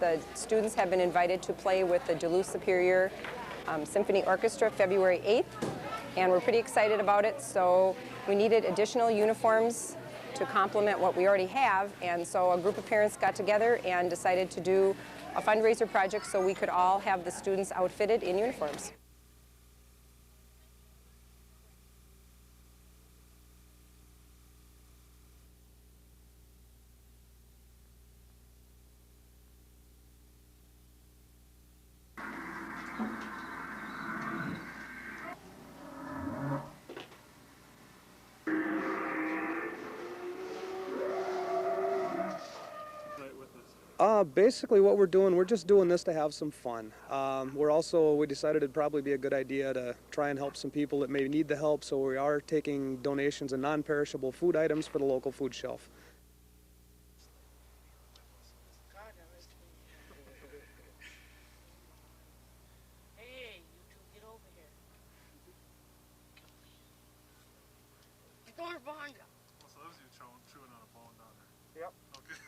the students have been invited to play with the Duluth Superior Symphony Orchestra February 8th, and we're pretty excited about it. So we needed additional uniforms to complement what we already have, and so a group of parents got together and decided to do a fundraiser project so we could all have the students outfitted in uniforms. Basically what we're doing, we're just doing this to have some fun. We decided it'd probably be a good idea to try and help some people that may need the help, so we are taking donations of non-perishable food items for the local food shelf. Hey, you two, get over here. Get over behind you. Well, so that was you chewing on a bone down there. Yep. Okay.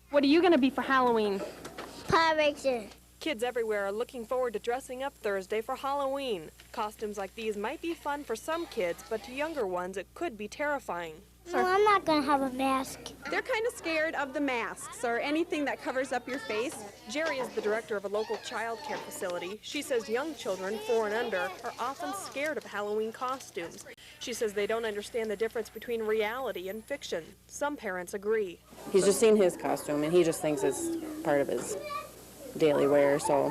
What are you going to be for Halloween? Pod racer. Kids everywhere are looking forward to dressing up Thursday for Halloween. Costumes like these might be fun for some kids, but to younger ones it could be terrifying. No, I'm not going to have a mask. They're kind of scared of the masks or anything that covers up your face. Jerry is the director of a local child care facility. She says young children, 4 and under, are often scared of Halloween costumes. She says they don't understand the difference between reality and fiction. Some parents agree. He's just seen his costume and he just thinks it's part of his daily wear, so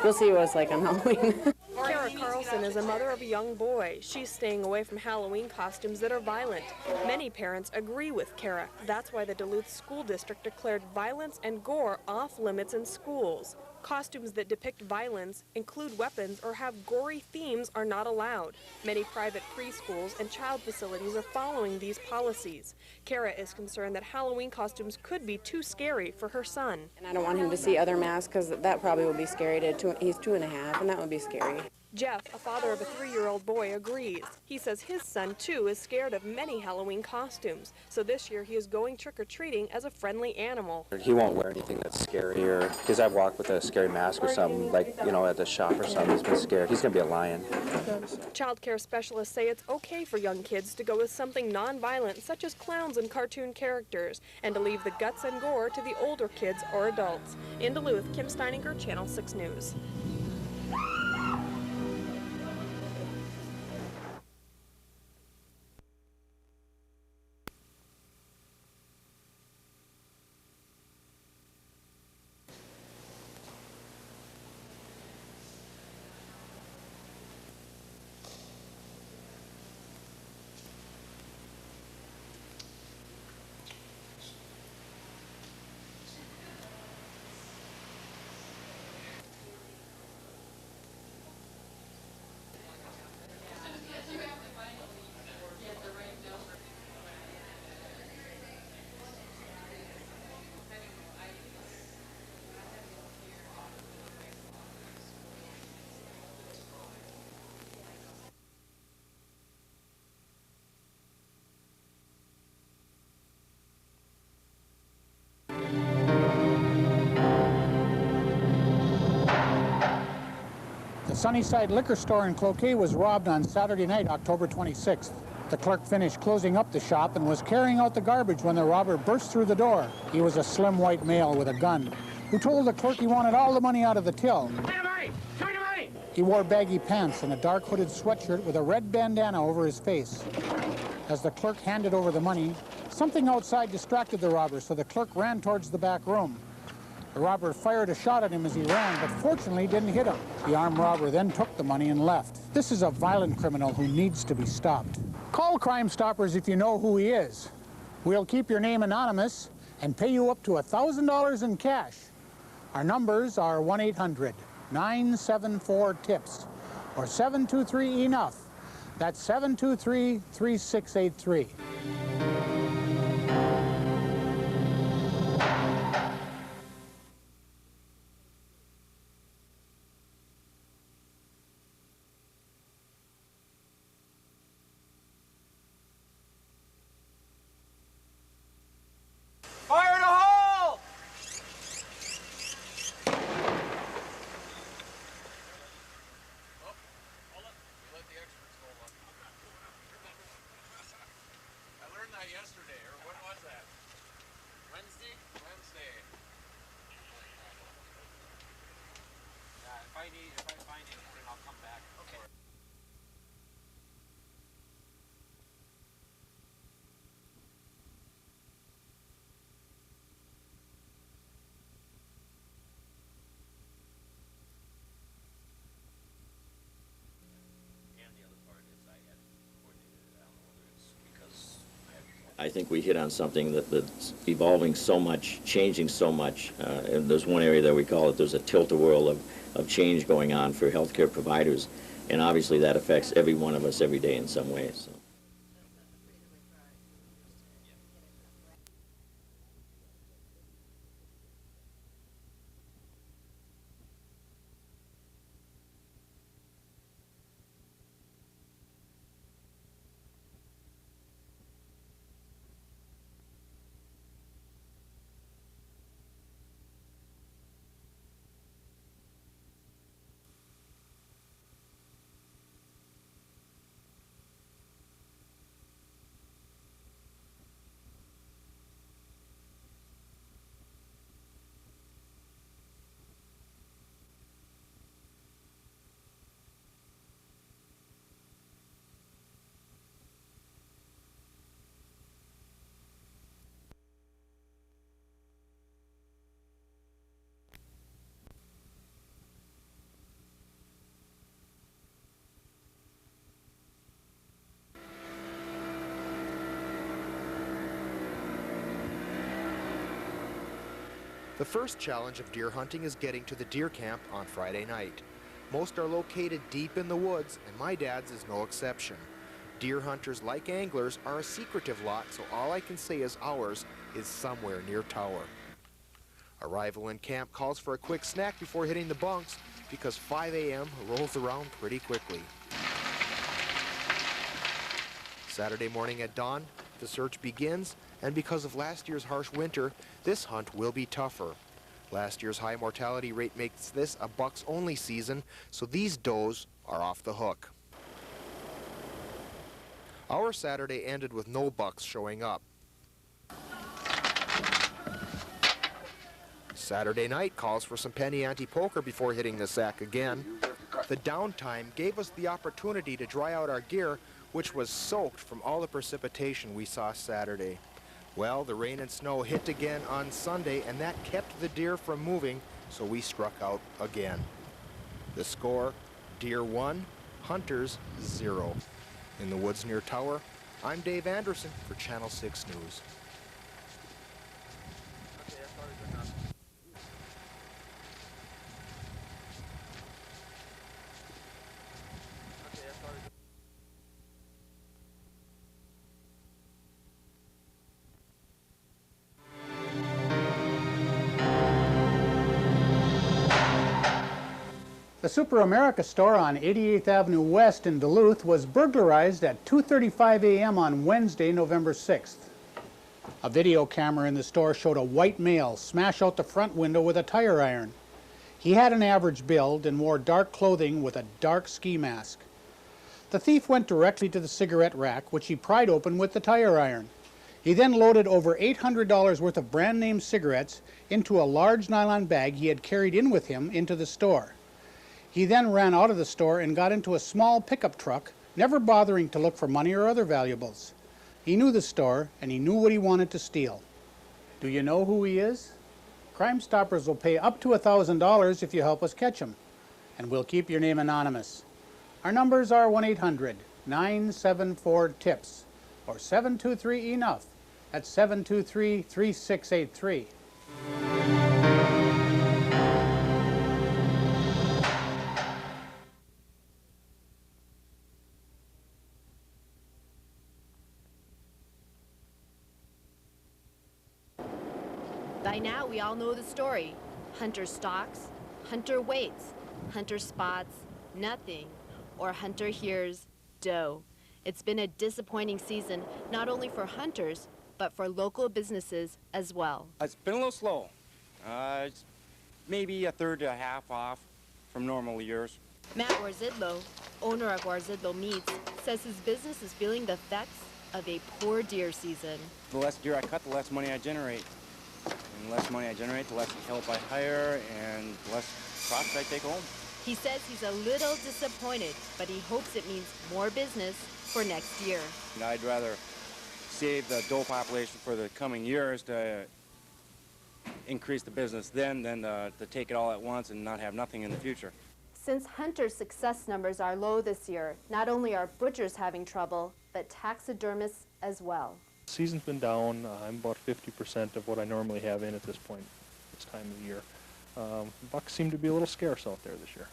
we'll see what it's like on Halloween. Kara Carlson is a mother of a young boy. She's staying away from Halloween costumes that are violent. Many parents agree with Kara. That's why the Duluth School District declared violence and gore off limits in schools. Costumes that depict violence, include weapons, or have gory themes are not allowed. Many private preschools and child facilities are following these policies. Kara is concerned that Halloween costumes could be too scary for her son. And I don't want him to see other masks because that probably would be scary he's 2.5, and that would be scary. Jeff, a father of a 3-year-old boy, agrees. He says his son, too, is scared of many Halloween costumes. So this year he is going trick-or-treating as a friendly animal. He won't wear anything that's scary, or because I've walked with a scary mask or something, like, you know, at the shop or something. He's been scared. He's going to be a lion. Child care specialists say it's okay for young kids to go with something non-violent, such as clowns and cartoon characters, and to leave the guts and gore to the older kids or adults. In Duluth, Kim Steininger, Channel 6 News. Sunnyside Liquor Store in Cloquet was robbed on Saturday night, October 26th. The clerk finished closing up the shop and was carrying out the garbage when the robber burst through the door. He was a slim white male with a gun who told the clerk he wanted all the money out of the till. He wore baggy pants and a dark hooded sweatshirt with a red bandana over his face. As the clerk handed over the money, something outside distracted the robber, so the clerk ran towards the back room. The robber fired a shot at him as he ran, but fortunately didn't hit him. The armed robber then took the money and left. This is a violent criminal who needs to be stopped. Call Crime Stoppers if you know who he is. We'll keep your name anonymous and pay you up to $1,000 in cash. Our numbers are 1-800-974-TIPS or 723-ENOUGH. That's 723-3683. I think we hit on something that's evolving so much, changing so much. And there's one area that we call it, there's a tilt-a-whirl of change going on for healthcare providers. And obviously that affects every one of us every day in some ways. So. The first challenge of deer hunting is getting to the deer camp on Friday night. Most are located deep in the woods, and my dad's is no exception. Deer hunters, like anglers, are a secretive lot, so all I can say is ours is somewhere near Tower. Arrival in camp calls for a quick snack before hitting the bunks because 5 a.m. rolls around pretty quickly. Saturday morning at dawn, the search begins, and because of last year's harsh winter, this hunt will be tougher. Last year's high mortality rate makes this a bucks-only season, so these does are off the hook. Our Saturday ended with no bucks showing up. Saturday night calls for some penny ante poker before hitting the sack again. The downtime gave us the opportunity to dry out our gear, which was soaked from all the precipitation we saw Saturday. Well, the rain and snow hit again on Sunday, and that kept the deer from moving, so we struck out again. The score, deer 1, hunters 0. In the woods near Tower, I'm Dave Anderson for Channel 6 News. The Super America store on 88th Avenue West in Duluth was burglarized at 2:35 a.m. on Wednesday, November 6th. A video camera in the store showed a white male smash out the front window with a tire iron. He had an average build and wore dark clothing with a dark ski mask. The thief went directly to the cigarette rack, which he pried open with the tire iron. He then loaded over $800 worth of brand-name cigarettes into a large nylon bag he had carried in with him into the store. He then ran out of the store and got into a small pickup truck, never bothering to look for money or other valuables. He knew the store, and he knew what he wanted to steal. Do you know who he is? Crime Stoppers will pay up to $1,000 if you help us catch him, and we'll keep your name anonymous. Our numbers are 1-800-974-TIPS or 723-ENOUGH. That's 723-3683. By now, we all know the story. Hunter stalks, hunter waits, hunter spots nothing, or hunter hears doe. It's been a disappointing season, not only for hunters, but for local businesses as well. It's been a little slow. It's maybe a third to a half off from normal years. Matt Warzidlo, owner of Warzidlo Meats, says his business is feeling the effects of a poor deer season. The less deer I cut, the less money I generate. And the less money I generate, the less help I hire, and the less profits I take home. He says he's a little disappointed, but he hopes it means more business for next year. And I'd rather save the doe population for the coming years to increase the business then than to take it all at once and not have nothing in the future. Since hunter success numbers are low this year, not only are butchers having trouble, but taxidermists as well. Season's been down. I'm about 50% of what I normally have in at this point, this time of the year. Bucks seem to be a little scarce out there this year.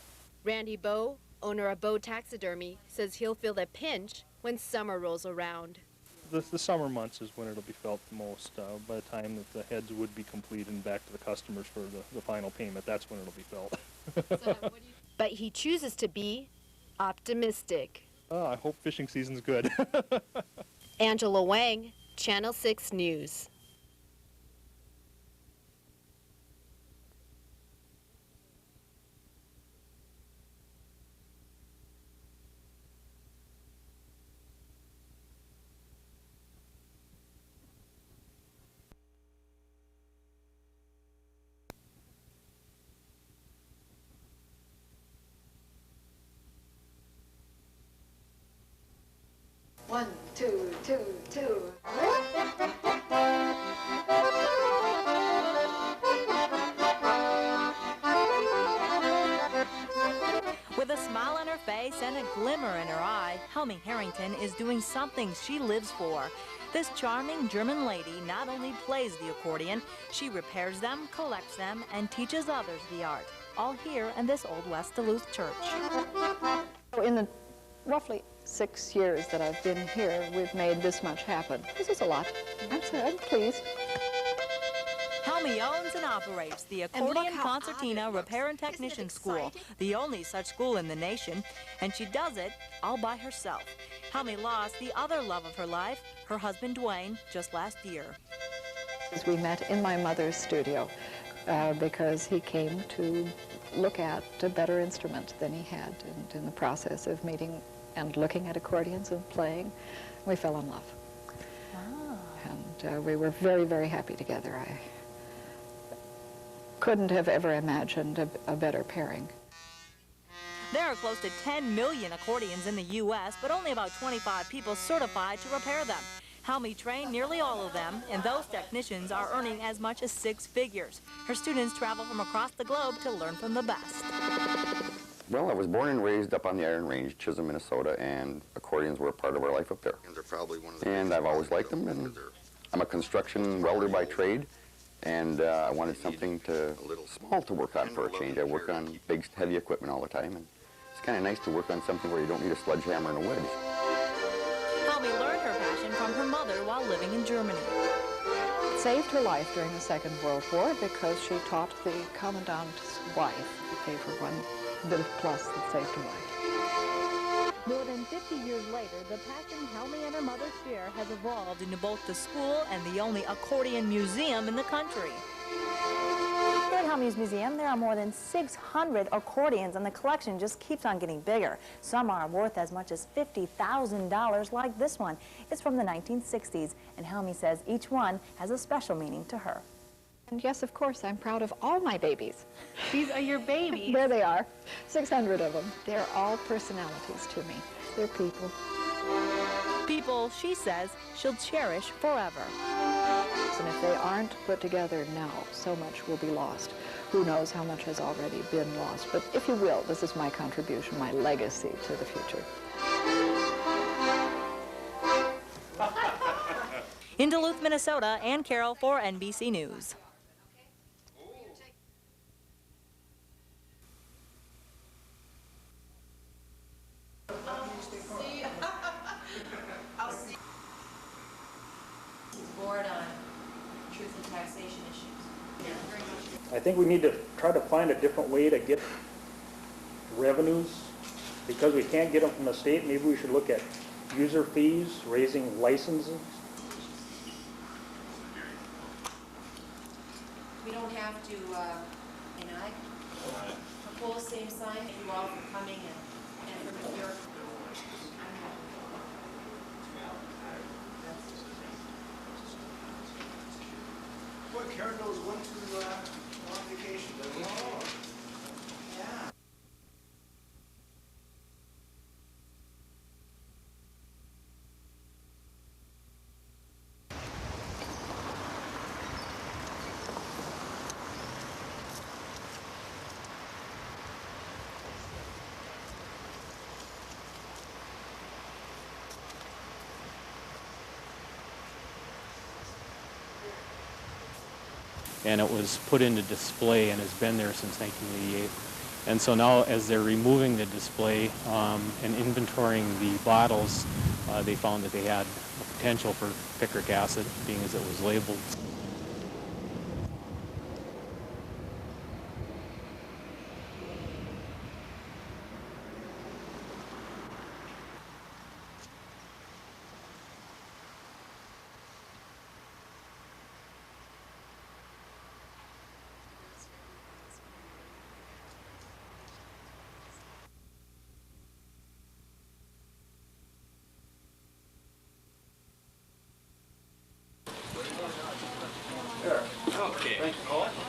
Randy Bowe, owner of Bowe Taxidermy, says he'll feel the pinch when summer rolls around. The summer months is when it'll be felt the most. By the time that the heads would be complete and back to the customers for the final payment, that's when it'll be felt. But he chooses to be optimistic. I hope fishing season's good. Angela Wang, Channel 6 News. One, two, two, two. With a smile on her face and a glimmer in her eye, Helmi Harrington is doing something she lives for. This charming German lady not only plays the accordion, she repairs them, collects them, and teaches others the art. All here in this Old West Duluth church. In the roughly 6 years that I've been here, we've made this much happen. This is a lot. I'm pleased. Helmi owns and operates the Accordion Concertina Repair and Technician School, the only such school in the nation, and she does it all by herself. Helmi lost the other love of her life, her husband Dwayne, just last year. We met in my mother's studio because he came to look at a better instrument than he had, and in the process of meeting and looking at accordions and playing, we fell in love. And we were very, very happy together. I couldn't have ever imagined a better pairing. There are close to 10 million accordions in the U.S., but only about 25 people certified to repair them. Helmi trained nearly all of them, and those technicians are earning as much as 6 figures. Her students travel from across the globe to learn from the best. Well, I was born and raised up on the Iron Range, Chisholm, Minnesota, and accordions were a part of our life up there. And I've always liked them, and I'm a construction welder by trade, and I wanted something small to work on for a change. I work on big, heavy equipment all the time, and it's kind of nice to work on something where you don't need a sledgehammer and a wedge. Helmi learned her passion from her mother while living in Germany. It saved her life during the Second World War because she taught the commandant's wife. She gave her one bit of plus that saved her life. More than 50 years later, the passion Helmi and her mother share has evolved into both the school and the only accordion museum in the country. Here at Helmi's Museum, there are more than 600 accordions, and the collection just keeps on getting bigger. Some are worth as much as $50,000, like this one. It's from the 1960s, and Helmi says each one has a special meaning to her. And yes, of course, I'm proud of all my babies. These are your babies? There they are, 600 of them. They're all personalities to me. They're people. People, she says, she'll cherish forever. And if they aren't put together now, so much will be lost. Who knows how much has already been lost. But if you will, this is my contribution, my legacy to the future. In Duluth, Minnesota, Ann Carroll for NBC News. Board on truth and taxation issues. I think we need to try to find a different way to get revenues. Because we can't get them from the state, maybe we should look at user fees, raising licenses. We don't have to, I propose same sign. Thank you all for coming and for your. Boy, Karen knows when to go on vacation, doesn't she? Yeah. and it was put into display and has been there since 1988. And so now, as they're removing the display and inventorying the bottles, they found that they had a potential for picric acid, being as it was labeled. Okay. Thank you.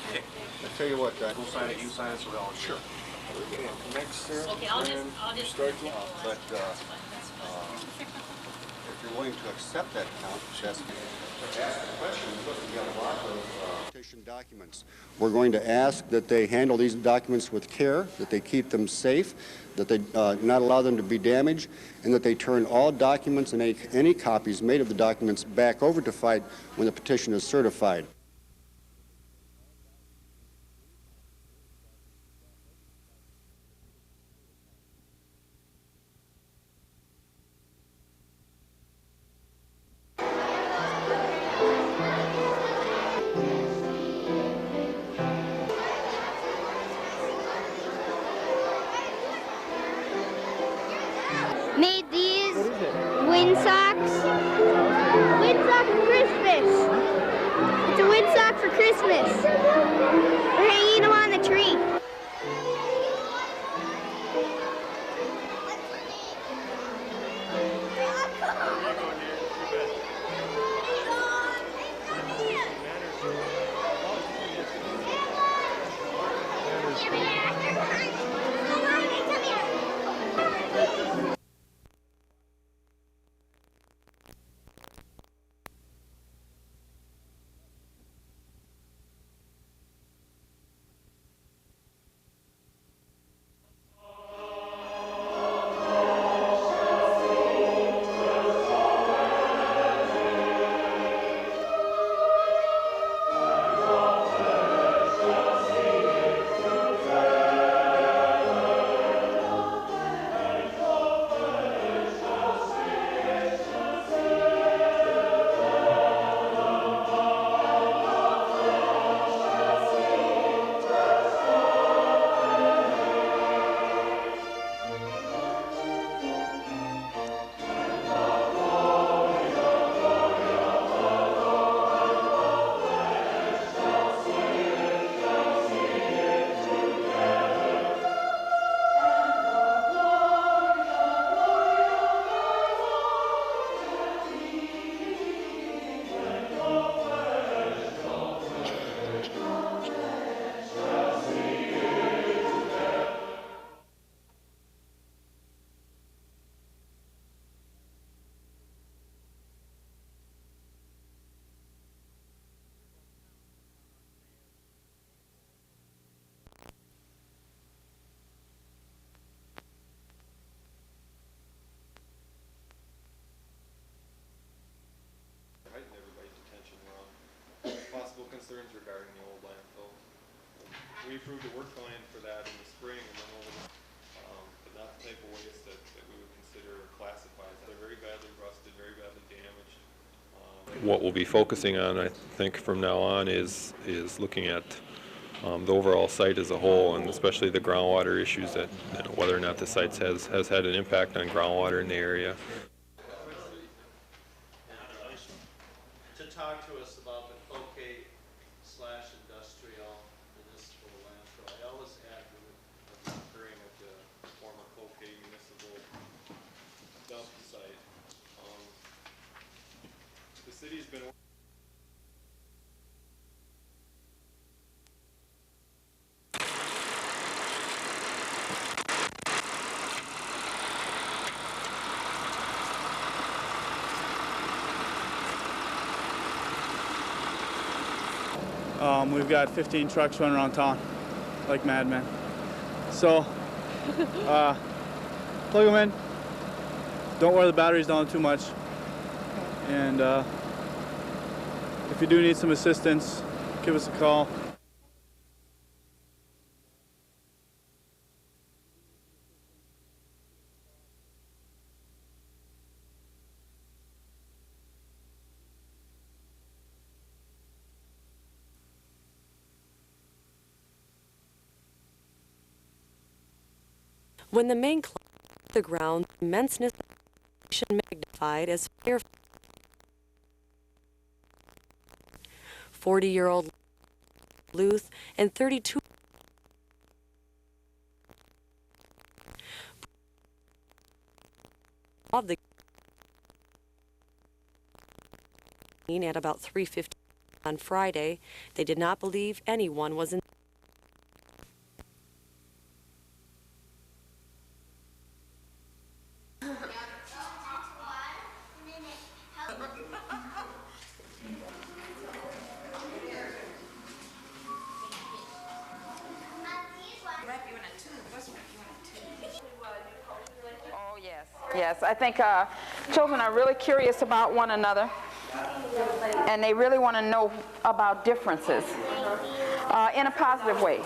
Okay. I tell you what, we'll sign it. You sign it, so we'll. Sure. Next, sir. Okay, I'll just start you off. But if you're willing to accept that count, that's the question. We got a lot of petition documents. We're going to ask that they handle these documents with care, that they keep them safe, that they not allow them to be damaged, and that they turn all documents and any copies made of the documents back over to FIGHT when the petition is certified. Made these wind socks. Wind sock for Christmas. It's a wind sock for Christmas. We're hanging them on the tree. Concerns regarding the old landfill. We approved a work plan for that in the spring, and then but not the type of waste that we would consider classified. They're very badly rusted, very badly damaged. What we'll be focusing on, I think, from now on is looking at the overall site as a whole, and especially the groundwater issues, that whether or not the site has had an impact on groundwater in the area. To talk to us about the Clocate/industrial municipal landfill. I always had comparing with the former Clocate municipal dump site. The city's been We've got 15 trucks running around town like madmen. So, plug them in. Don't wear the batteries down too much. And if you do need some assistance, give us a call. When the main cloud hit the ground, the immenseness of the ocean magnified as fire. 40-year-old Luth and 32 of the at about 3:50 on Friday. They did not believe anyone was in. Oh, yes. Yes, I think children are really curious about one another, and they really want to know about differences in a positive way.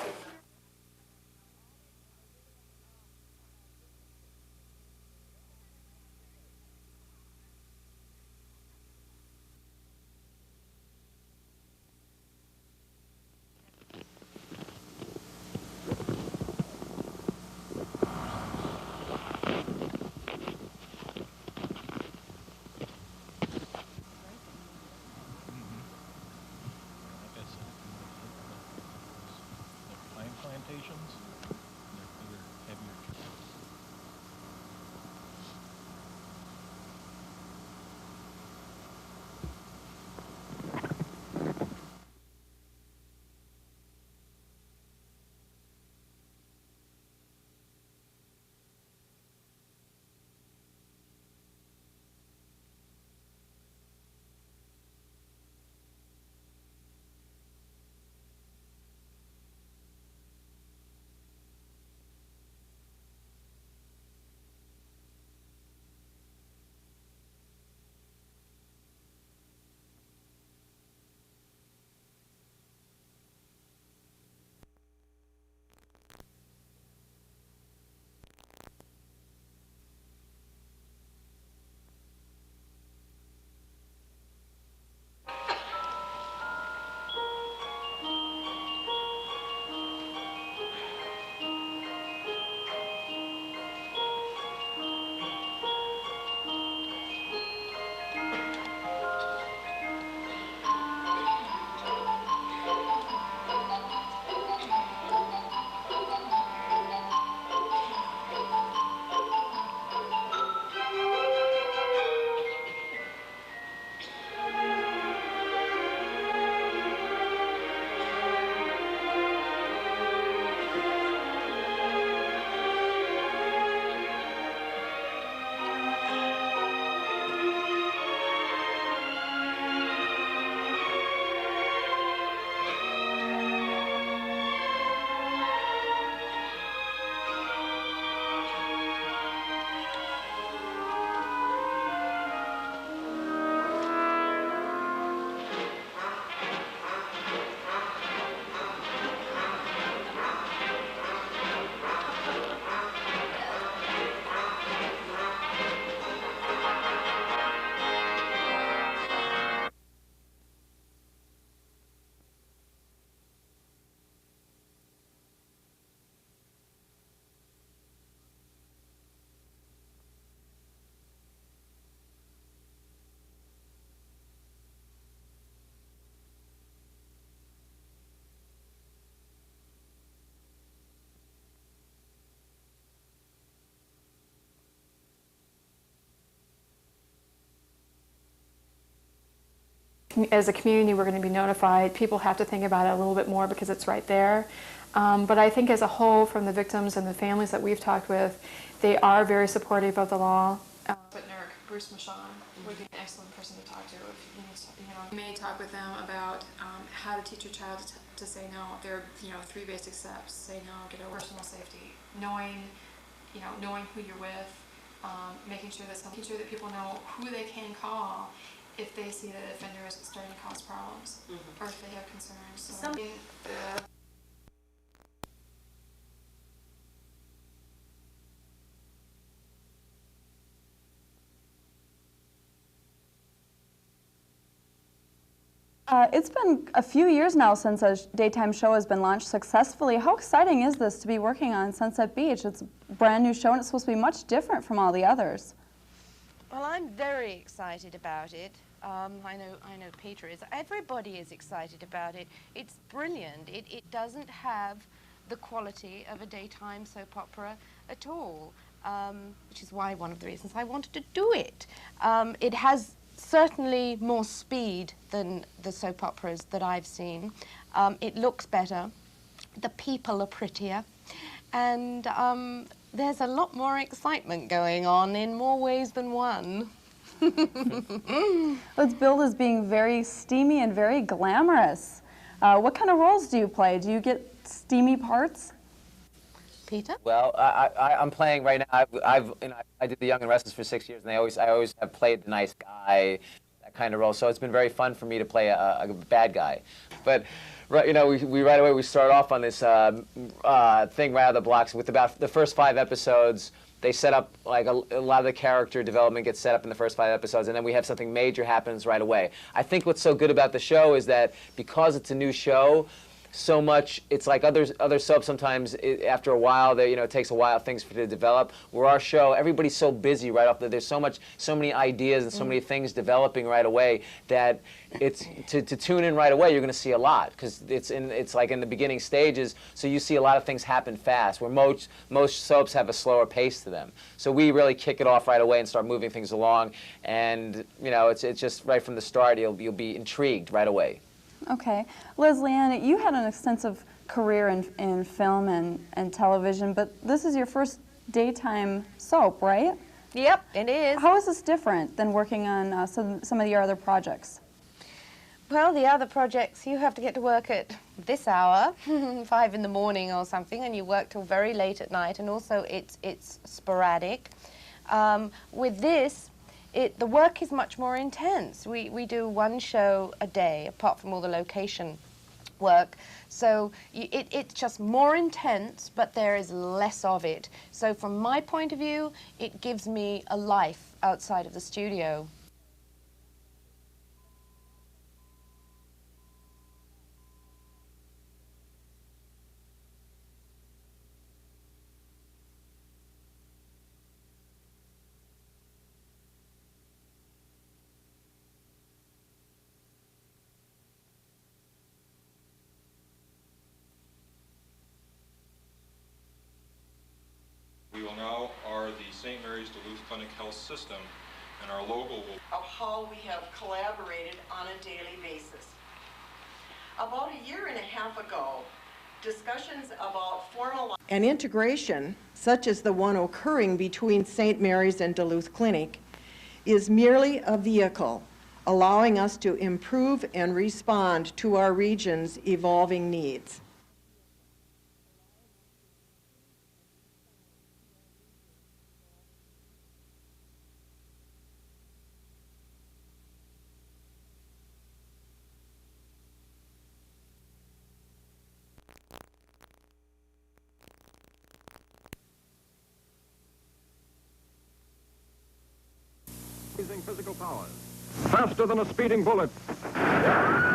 Plantations, they're heavier. As a community, we're going to be notified. People have to think about it a little bit more because it's right there. But I think as a whole, from the victims and the families that we've talked with, they are very supportive of the law. But Bruce Michon would be an excellent person to talk to if you need to, you may talk with them about how to teach your child to say no. There are, 3 basic steps: say no, get over personal safety, knowing who you're with, making sure that people know who they can call if they see that the offender is starting to cause problems, or if they have concerns. So It's been a few years now since a daytime show has been launched successfully. How exciting is this to be working on Sunset Beach? It's a brand new show and it's supposed to be much different from all the others. Well, I'm very excited about it. I know Peter is. Everybody is excited about it. It's brilliant. It doesn't have the quality of a daytime soap opera at all, which is why one of the reasons I wanted to do it. It has certainly more speed than the soap operas that I've seen. It looks better. The people are prettier. And there's a lot more excitement going on in more ways than one. It's billed as being very steamy and very glamorous. What kind of roles do you play? Do you get steamy parts? Peter? Well, I'm playing right now. I did The Young and Restless for 6 years, and I always have played the nice guy, that kind of role. So it's been very fun for me to play a bad guy. But right, we right away we start off on this thing right out of the blocks with about the first 5 episodes. They set up, like, a lot of the character development gets set up in the first 5 episodes, and then we have something major happens right away. I think what's so good about the show is that because it's a new show, so much, it's like other soaps sometimes, after a while, it takes a while things to develop. Where our show, everybody's so busy right off there's so many ideas and so many things developing right away that it's to tune in right away, you're going to see a lot because it's like in the beginning stages, so you see a lot of things happen fast. Where most soaps have a slower pace to them, so we really kick it off right away and start moving things along, and it's just right from the start you'll be intrigued right away. Okay. Leslie Ann, you had an extensive career in film and television, but this is your first daytime soap, right? Yep, it is. How is this different than working on some of your other projects? Well, the other projects, you have to get to work at this hour, 5 in the morning or something, and you work till very late at night, and also it's sporadic. With this, the work is much more intense. We do 1 show a day, apart from all the location work. So it's just more intense, but there is less of it. So from my point of view, it gives me a life outside of the studio. We will now are the St. Mary's Duluth Clinic Health System, and our logo will... Of how we have collaborated on a daily basis. About a year and a half ago, discussions about formalizing an integration, such as the one occurring between St. Mary's and Duluth Clinic, is merely a vehicle, allowing us to improve and respond to our region's evolving needs. Physical powers. Faster than a speeding bullet.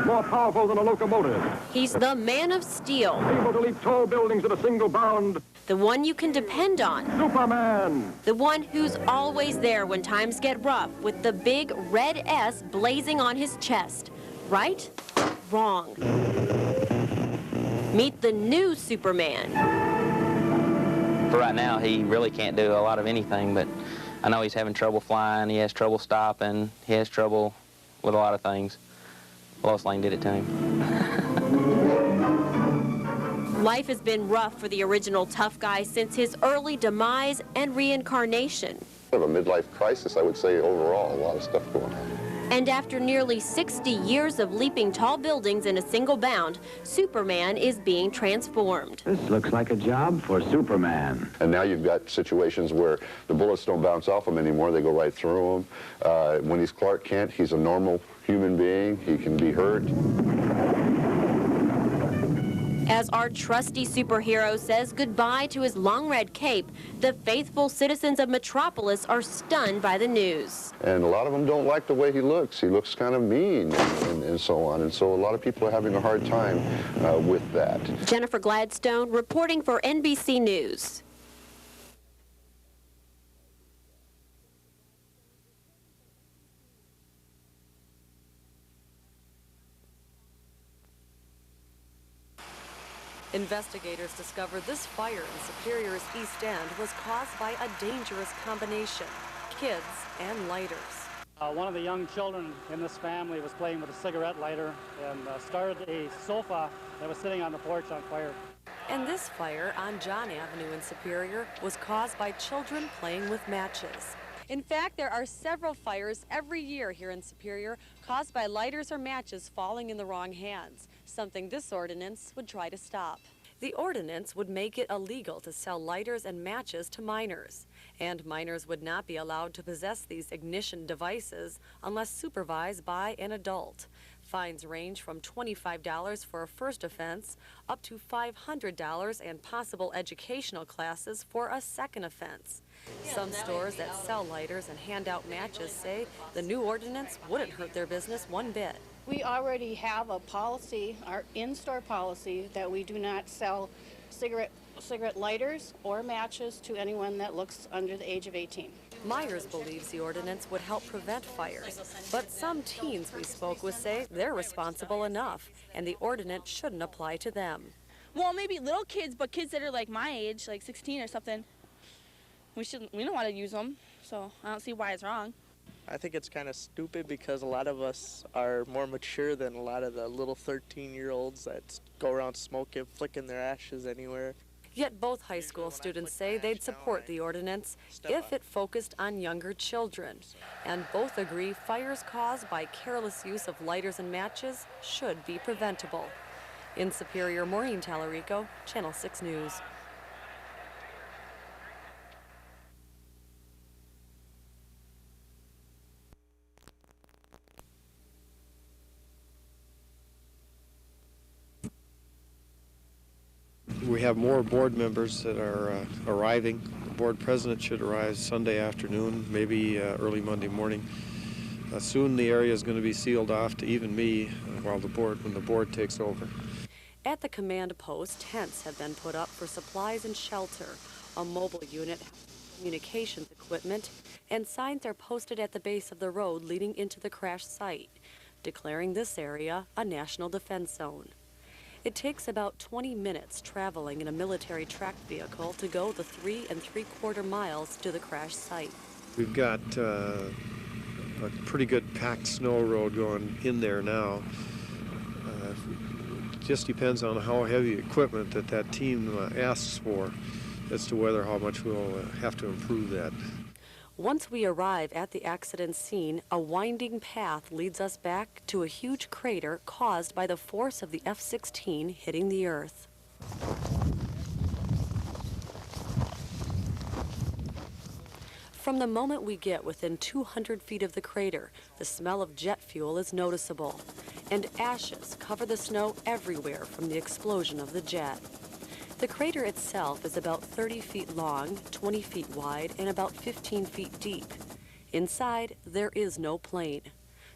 More powerful than a locomotive. He's the man of steel. Able to leap tall buildings at a single bound. The one you can depend on. Superman. The one who's always there when times get rough with the big red S blazing on his chest. Right? Wrong. Meet the new Superman. For right now, he really can't do a lot of anything, but I know he's having trouble flying, he has trouble stopping, he has trouble with a lot of things. Lois Lane did it to him. Life has been rough for the original tough guy since his early demise and reincarnation. Of a midlife crisis, I would say, overall, a lot of stuff going on. And after nearly 60 years of leaping tall buildings in a single bound, Superman is being transformed. This looks like a job for Superman. And now you've got situations where the bullets don't bounce off him anymore, they go right through him. When he's Clark Kent, he's a normal human being. He can be hurt. As our trusty superhero says goodbye to his long red cape, the faithful citizens of Metropolis are stunned by the news. And a lot of them don't like the way he looks. He looks kind of mean and so on. And so a lot of people are having a hard time with that. Jennifer Gladstone reporting for NBC News. Investigators discovered this fire in Superior's East End was caused by a dangerous combination, kids and lighters. One of the young children in this family was playing with a cigarette lighter and started a sofa that was sitting on the porch on fire. And this fire on John Avenue in Superior was caused by children playing with matches. In fact, there are several fires every year here in Superior caused by lighters or matches falling in the wrong hands, something this ordinance would try to stop. The ordinance would make it illegal to sell lighters and matches to minors, and minors would not be allowed to possess these ignition devices unless supervised by an adult. Fines range from $25 for a first offense up to $500 and possible educational classes for a second offense. Some stores that sell lighters and hand out matches say the new ordinance wouldn't hurt their business one bit. We already have a policy, our in-store policy, that we do not sell cigarette lighters or matches to anyone that looks under the age of 18. Myers believes the ordinance would help prevent fires, but some teens we spoke with say they're responsible enough, and the ordinance shouldn't apply to them. Well, maybe little kids, but kids that are like my age, like 16 or something, we don't want to use them, so I don't see why it's wrong. I think it's kind of stupid because a lot of us are more mature than a lot of the little 13-year-olds that go around smoking, flicking their ashes anywhere. Yet both high school students say they'd support the ordinance if it focused on younger children. And both agree fires caused by careless use of lighters and matches should be preventable. In Superior, Maureen Tallarico, Channel 6 News. We have more board members that are arriving. The board president should arrive Sunday afternoon, maybe early Monday morning. Soon the area is going to be sealed off to even me when the board takes over. At the command post, tents have been put up for supplies and shelter. A mobile unit, communications equipment, and signs are posted at the base of the road leading into the crash site, declaring this area a national defense zone. It takes about 20 minutes traveling in a military tracked vehicle to go the 3 3/4 miles to the crash site. We've got a pretty good packed snow road going in there now. It just depends on how heavy equipment that team asks for as to how much we'll have to improve that. Once we arrive at the accident scene, a winding path leads us back to a huge crater caused by the force of the F-16 hitting the Earth. From the moment we get within 200 feet of the crater, the smell of jet fuel is noticeable, and ashes cover the snow everywhere from the explosion of the jet. The crater itself is about 30 feet long, 20 feet wide, and about 15 feet deep. Inside, there is no plane,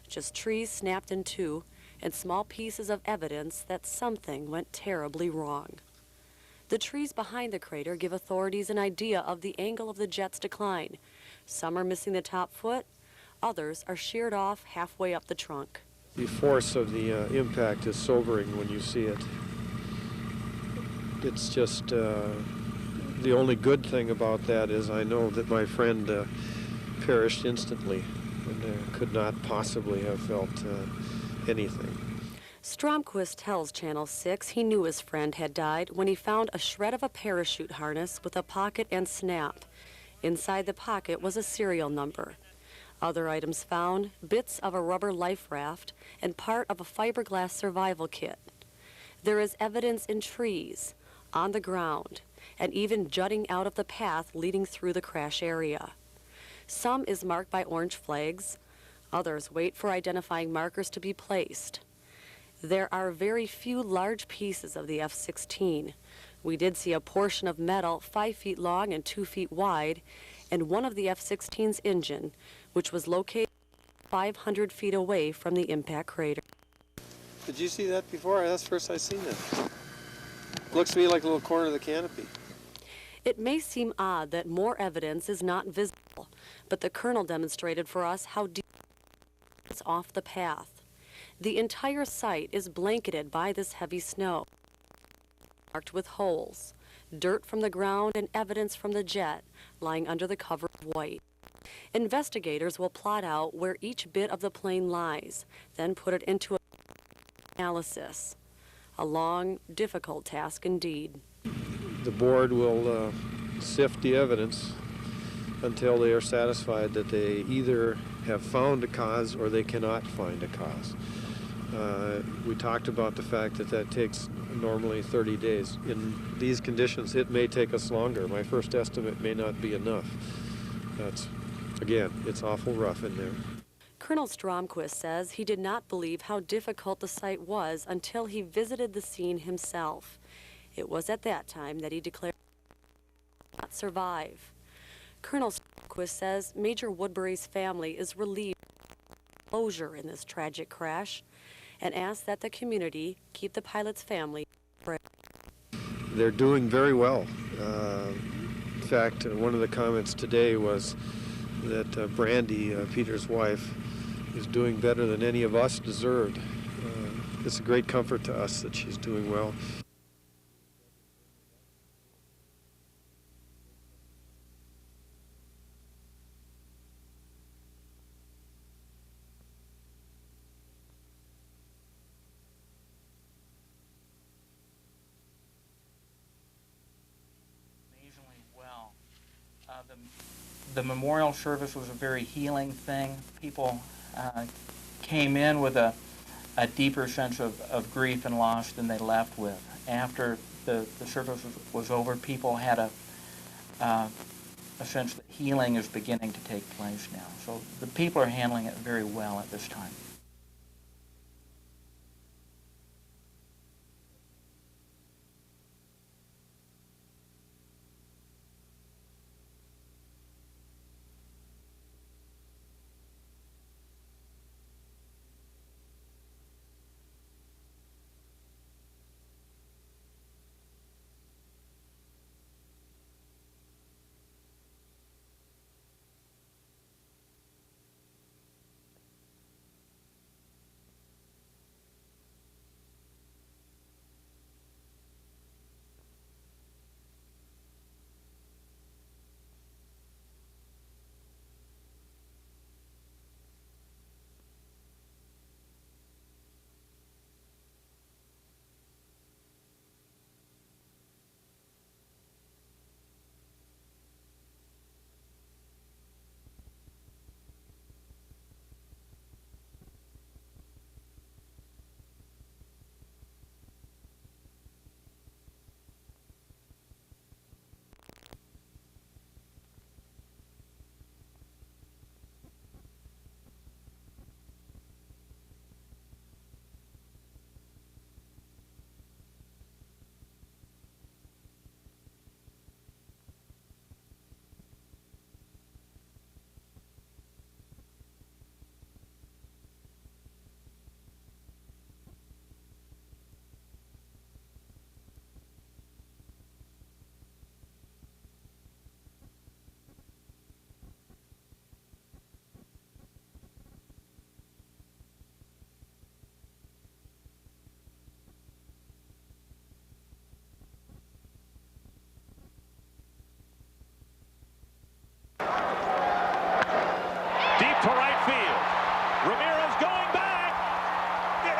just trees snapped in two and small pieces of evidence that something went terribly wrong. The trees behind the crater give authorities an idea of the angle of the jet's decline. Some are missing the top foot, others are sheared off halfway up the trunk. The force of the impact is sobering when you see it. It's just the only good thing about that is I know that my friend perished instantly and could not possibly have felt anything. Stromquist tells Channel 6 he knew his friend had died when he found a shred of a parachute harness with a pocket and snap. Inside the pocket was a serial number. Other items found, bits of a rubber life raft and part of a fiberglass survival kit. There is evidence in trees, on the ground, and even jutting out of the path leading through the crash area. Some is marked by orange flags, others wait for identifying markers to be placed. There are very few large pieces of the F-16. We did see a portion of metal 5 feet long and 2 feet wide, and one of the F-16's engine, which was located 500 feet away from the impact crater. Did you see that before? That's the first I've seen it. Looks to me like a little corner of the canopy. It may seem odd that more evidence is not visible, but the colonel demonstrated for us how deep it's off the path. The entire site is blanketed by this heavy snow, marked with holes, dirt from the ground and evidence from the jet lying under the cover of white. Investigators will plot out where each bit of the plane lies, then put it into analysis. A long, difficult task indeed. The board will sift the evidence until they are satisfied that they either have found a cause or they cannot find a cause. We talked about the fact that that takes normally 30 days. In these conditions, it may take us longer. My first estimate may not be enough. Again, it's awful rough in there. Colonel Stromquist says he did not believe how difficult the site was until he visited the scene himself. It was at that time that he declared he would not survive. Colonel Stromquist says Major Woodbury's family is relieved of closure in this tragic crash and asks that the community keep the pilot's family prayed. They're doing very well. In fact, one of the comments today was that Brandy, Peter's wife, is doing better than any of us deserved. It's a great comfort to us that she's doing well. The memorial service was a very healing thing. People came in with a deeper sense of grief and loss than they left with. After the service was over, people had a sense that healing is beginning to take place now. So the people are handling it very well at this time. To right field. Ramirez going back.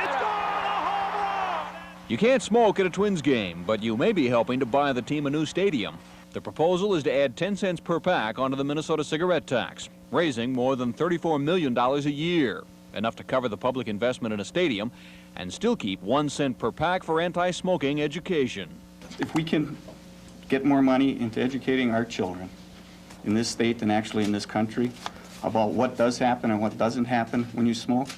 It's gone, a home run. You can't smoke at a Twins game, but you may be helping to buy the team a new stadium. The proposal is to add 10 cents per pack onto the Minnesota cigarette tax. raising more than $34 million a year, enough to cover the public investment in a stadium and still keep 1 cent per pack for anti-smoking education. If we can get more money into educating our children in this state and actually in this country about what does happen and what doesn't happen when you smoke,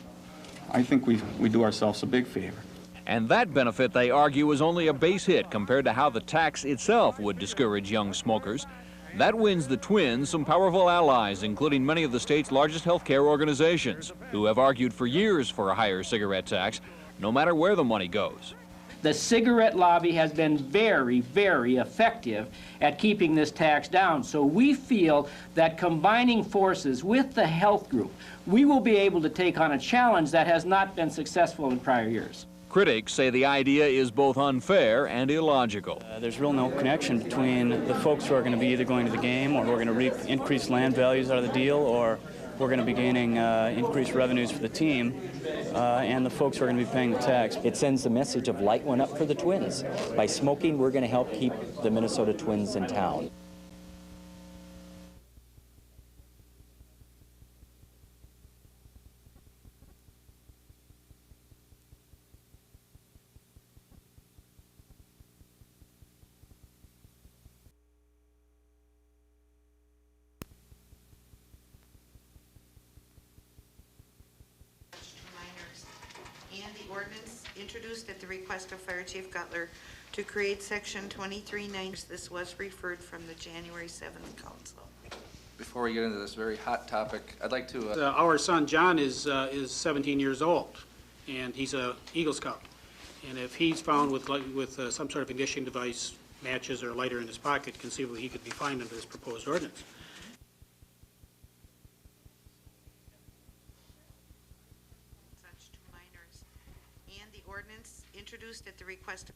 I think we do ourselves a big favor. And that benefit, they argue, is only a base hit compared to how the tax itself would discourage young smokers. That wins the Twins some powerful allies, including many of the state's largest healthcare organizations, who have argued for years for a higher cigarette tax, no matter where the money goes. The cigarette lobby has been very, very effective at keeping this tax down. So we feel that combining forces with the health group, we will be able to take on a challenge that has not been successful in prior years. Critics say the idea is both unfair and illogical. There's real no connection between the folks who are going to be either going to the game or who are going to reap increased land values out of the deal, or we're going to be gaining increased revenues for the team, and the folks who are going to be paying the tax. It sends the message of light one up for the Twins. By smoking, we're going to help keep the Minnesota Twins in town. And the ordinance introduced at the request of Fire Chief Gutler to create Section 2390. This was referred from the January 7th council. Before we get into this very hot topic, I'd like to... Our son John is 17 years old, and he's a Eagle Scout. And if he's found with some sort of ignition device, matches or lighter in his pocket, conceivably he could be fined under this proposed ordinance. Ordinance introduced at the request of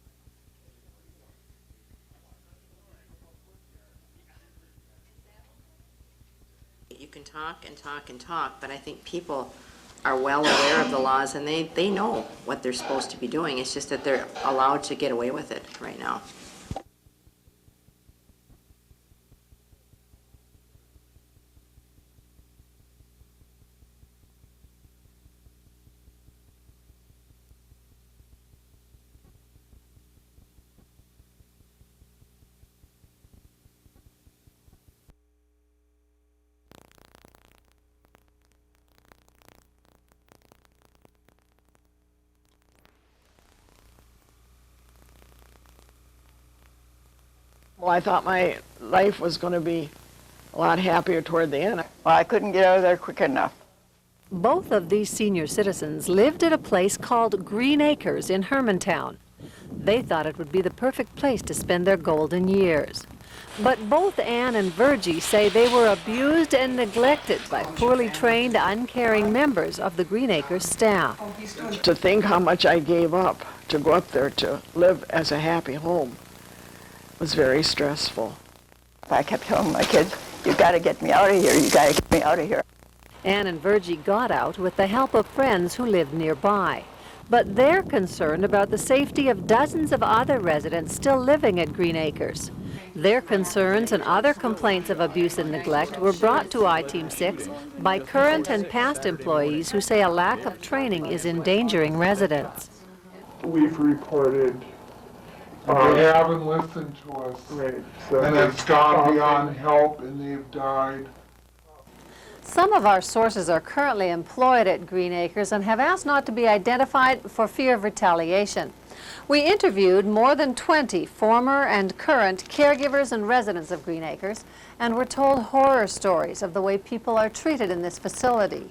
You can talk and talk and talk, but I think people are well aware of the laws and they know what they're supposed to be doing. It's just that they're allowed to get away with it right now. Well, I thought my life was going to be a lot happier toward the end. Well, I couldn't get out of there quick enough. Both of these senior citizens lived at a place called Green Acres in Hermantown. They thought it would be the perfect place to spend their golden years. But both Ann and Virgie say they were abused and neglected by poorly trained, uncaring members of the Green Acres staff. To think how much I gave up to go up there to live as a happy home was very stressful. I kept telling my kids, you got to get me out of here, you got to get me out of here. Ann and Virgie got out with the help of friends who lived nearby. But they're concerned about the safety of dozens of other residents still living at Green Acres. Their concerns and other complaints of abuse and neglect were brought to I-Team 6 by current and past employees who say a lack of training is endangering residents. We've reported they haven't listened to us, right. So and it's gone beyond help and they've died. Some of our sources are currently employed at Green Acres and have asked not to be identified for fear of retaliation. We interviewed more than 20 former and current caregivers and residents of Green Acres and were told horror stories of the way people are treated in this facility.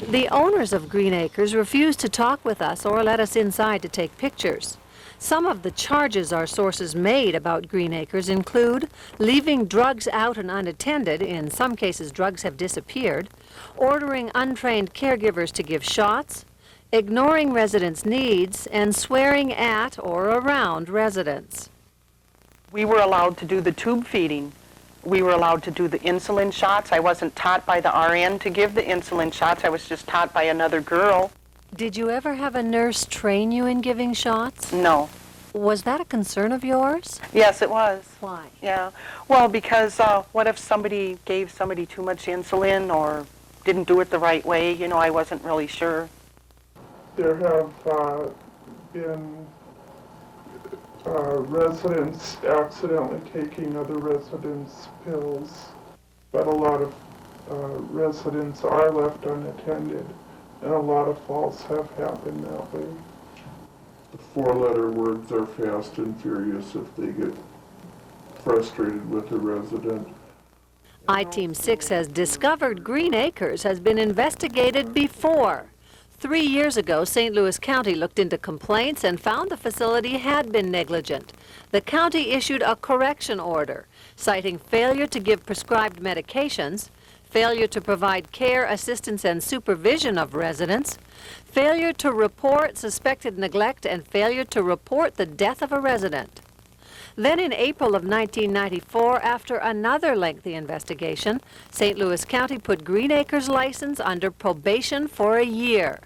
The owners of Green Acres refused to talk with us or let us inside to take pictures. Some of the charges our sources made about Green Acres include leaving drugs out and unattended, in some cases drugs have disappeared, ordering untrained caregivers to give shots, ignoring residents' needs, and swearing at or around residents. We were allowed to do the tube feeding. We were allowed to do the insulin shots. I wasn't taught by the RN to give the insulin shots. I was just taught by another girl. Did you ever have a nurse train you in giving shots? No. Was that a concern of yours? Yes, it was. Why? Yeah. Well, because what if somebody gave somebody too much insulin or didn't do it the right way? You know, I wasn't really sure. There have been residents accidentally taking other residents' pills, but a lot of residents are left unattended, and a lot of falls have happened that way. The four-letter words are fast and furious if they get frustrated with a resident. I-Team 6 has discovered Green Acres has been investigated before. 3 years ago, St. Louis County looked into complaints and found the facility had been negligent. The county issued a correction order, citing failure to give prescribed medications, failure to provide care, assistance, and supervision of residents, failure to report suspected neglect, and failure to report the death of a resident. Then in April of 1994, after another lengthy investigation, St. Louis County put Green Acres' license under probation for a year.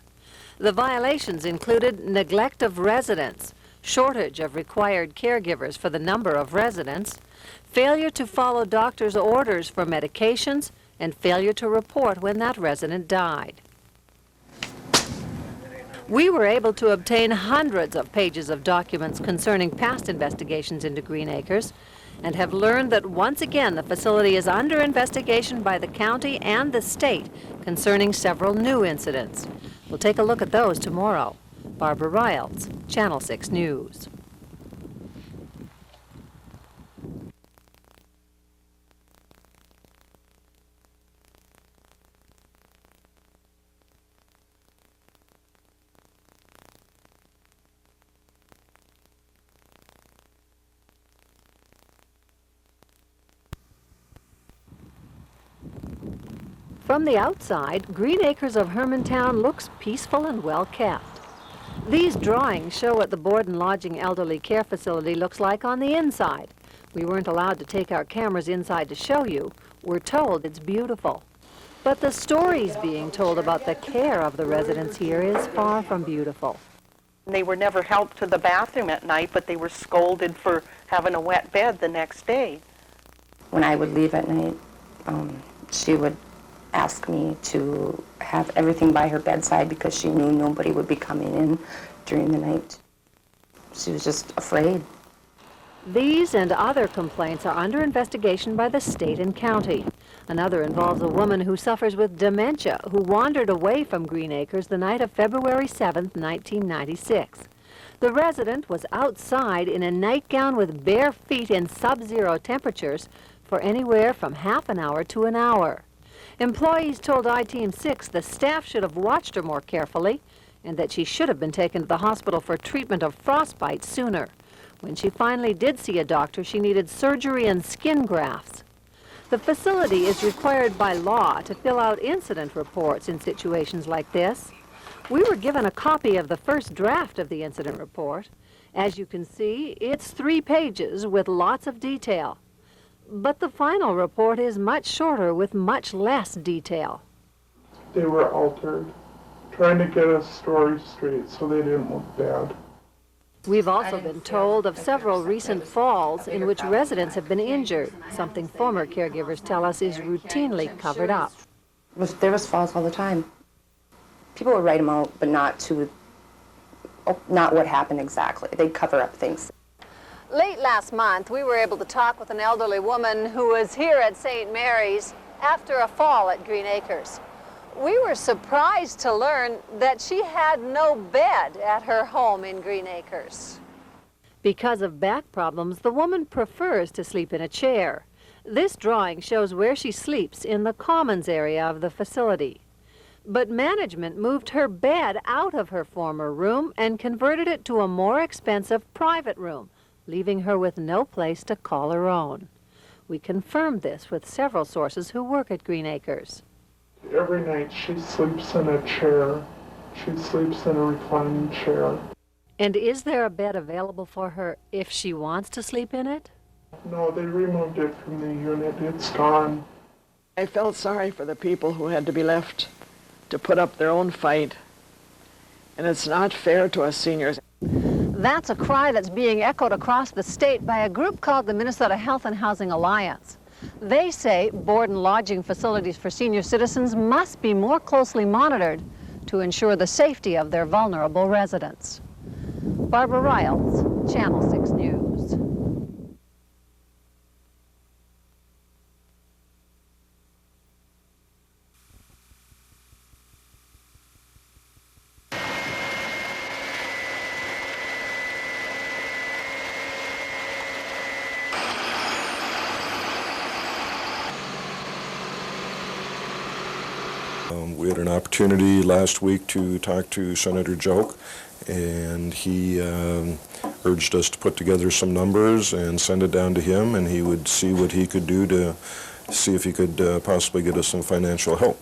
The violations included neglect of residents, shortage of required caregivers for the number of residents, failure to follow doctor's orders for medications, and failure to report when that resident died. We were able to obtain hundreds of pages of documents concerning past investigations into Green Acres and have learned that once again the facility is under investigation by the county and the state concerning several new incidents. We'll take a look at those tomorrow. Barbara Riles, Channel 6 News. From the outside, Green Acres of Hermantown looks peaceful and well kept. These drawings show what the board and lodging elderly care facility looks like on the inside. We weren't allowed to take our cameras inside to show you. We're told it's beautiful. But the stories being told about the care of the residents here is far from beautiful. They were never helped to the bathroom at night, but they were scolded for having a wet bed the next day. When I would leave at night, she would ask me to have everything by her bedside because she knew nobody would be coming in during the night. She was just afraid. These and other complaints are under investigation by the state and county. Another involves a woman who suffers with dementia who wandered away from Green Acres the night of February 7th, 1996. The resident was outside in a nightgown with bare feet in sub-zero temperatures for anywhere from half an hour to an hour. Employees told I-Team 6 the staff should have watched her more carefully and that she should have been taken to the hospital for treatment of frostbite sooner. When she finally did see a doctor, she needed surgery and skin grafts. The facility is required by law to fill out incident reports in situations like this. We were given a copy of the first draft of the incident report. As you can see, it's 3 pages with lots of detail. But the final report is much shorter with much less detail. They were altered, trying to get a story straight so they didn't look bad. We've also been told of several recent falls in which residents have been injured, something former caregivers tell us is routinely covered up. There was falls all the time. People would write them out, but not what happened exactly. They'd cover up things. Late last month, we were able to talk with an elderly woman who was here at St. Mary's after a fall at Green Acres. We were surprised to learn that she had no bed at her home in Green Acres. Because of back problems, the woman prefers to sleep in a chair. This drawing shows where she sleeps in the commons area of the facility. But management moved her bed out of her former room and converted it to a more expensive private room, leaving her with no place to call her own. We confirmed this with several sources who work at Green Acres. Every night she sleeps in a chair. She sleeps in a reclining chair. And is there a bed available for her if she wants to sleep in it? No, they removed it from the unit. It's gone. I felt sorry for the people who had to be left to put up their own fight. And it's not fair to us seniors. That's a cry that's being echoed across the state by a group called the Minnesota Health and Housing Alliance. They say board and lodging facilities for senior citizens must be more closely monitored to ensure the safety of their vulnerable residents. Barbara Riles, Channel 6 News. We had an opportunity last week to talk to Senator Joke, and he urged us to put together some numbers and send it down to him, and he would see what he could do to see if he could possibly get us some financial help.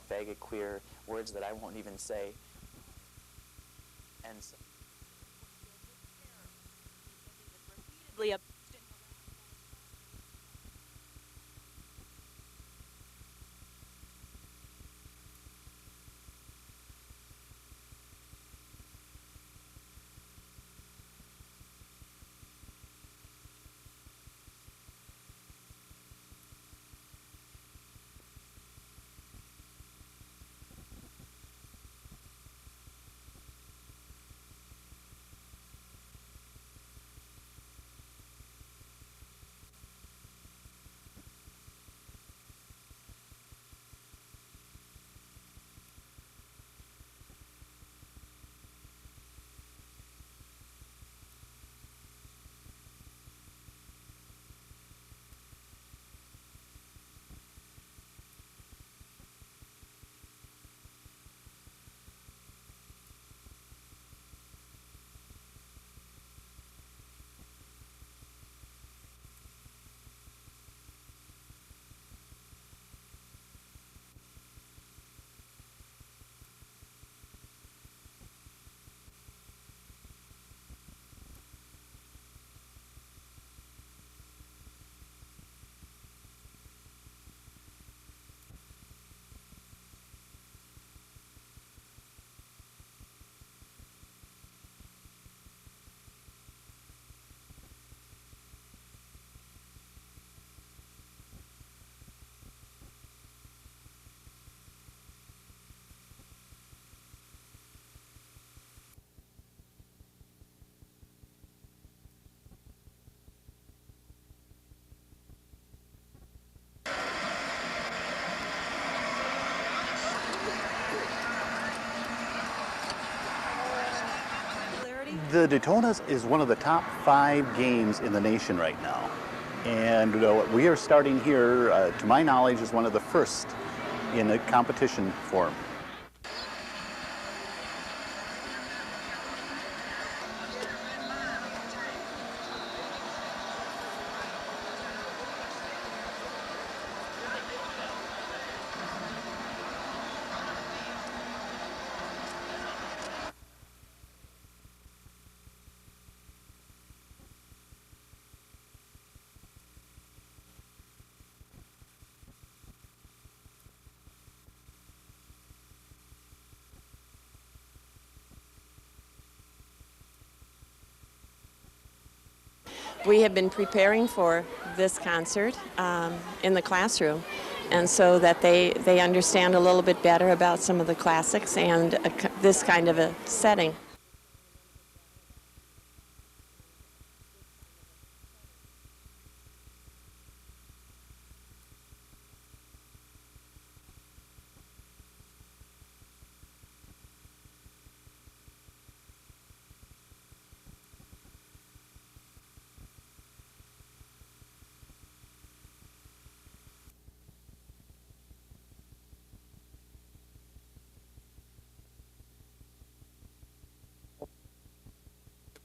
Faggot, queer, words that I won't even say. And so The Daytona is one of the top 5 games in the nation right now. And we are starting here, to my knowledge, is one of the first in a competition form. We have been preparing for this concert in the classroom, and so that they understand a little bit better about some of the classics and this kind of a setting.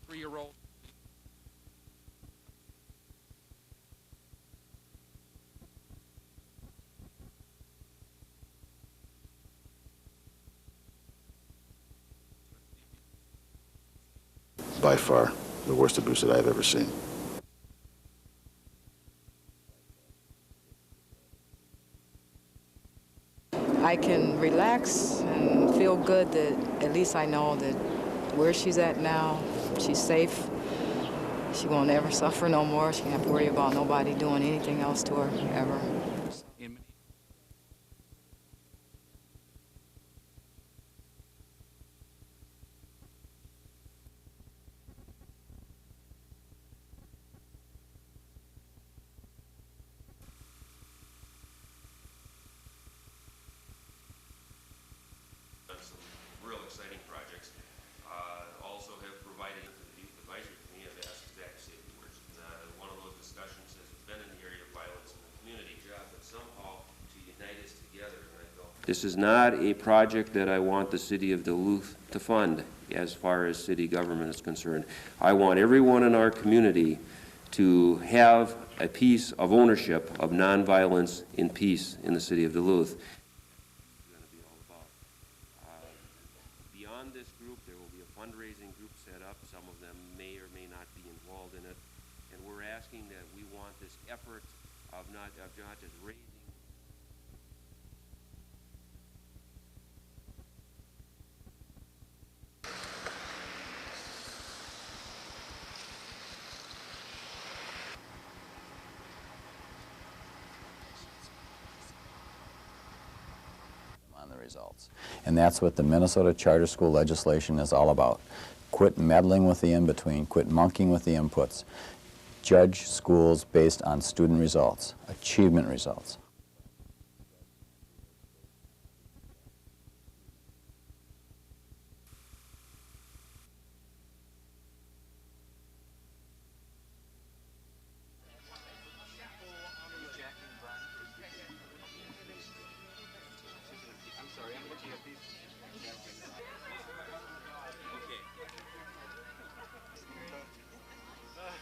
Three-year-old. by far the worst abuse that I've ever seen. I can relax and feel good that at least I know that where she's at now, she's safe. She won't ever suffer no more. She won't have to worry about nobody doing anything else to her, ever. Real exciting projects. Also have provided to the Youth Advisory Committee, I've asked exact safety words. One of those discussions has been in the area of violence in the community, but somehow to unite us together. And I go, this is not a project that I want the city of Duluth to fund as far as city government is concerned. I want everyone in our community to have a piece of ownership of nonviolence in peace in the city of Duluth. Beyond this group, there will be a fundraising group set up. Some of them may or may not be involved in it. And we're asking that we want this effort of not just raising. On the results. And that's what the Minnesota Charter School legislation is all about. Quit meddling with the in-between, quit monkeying with the inputs. Judge schools based on student results, achievement results.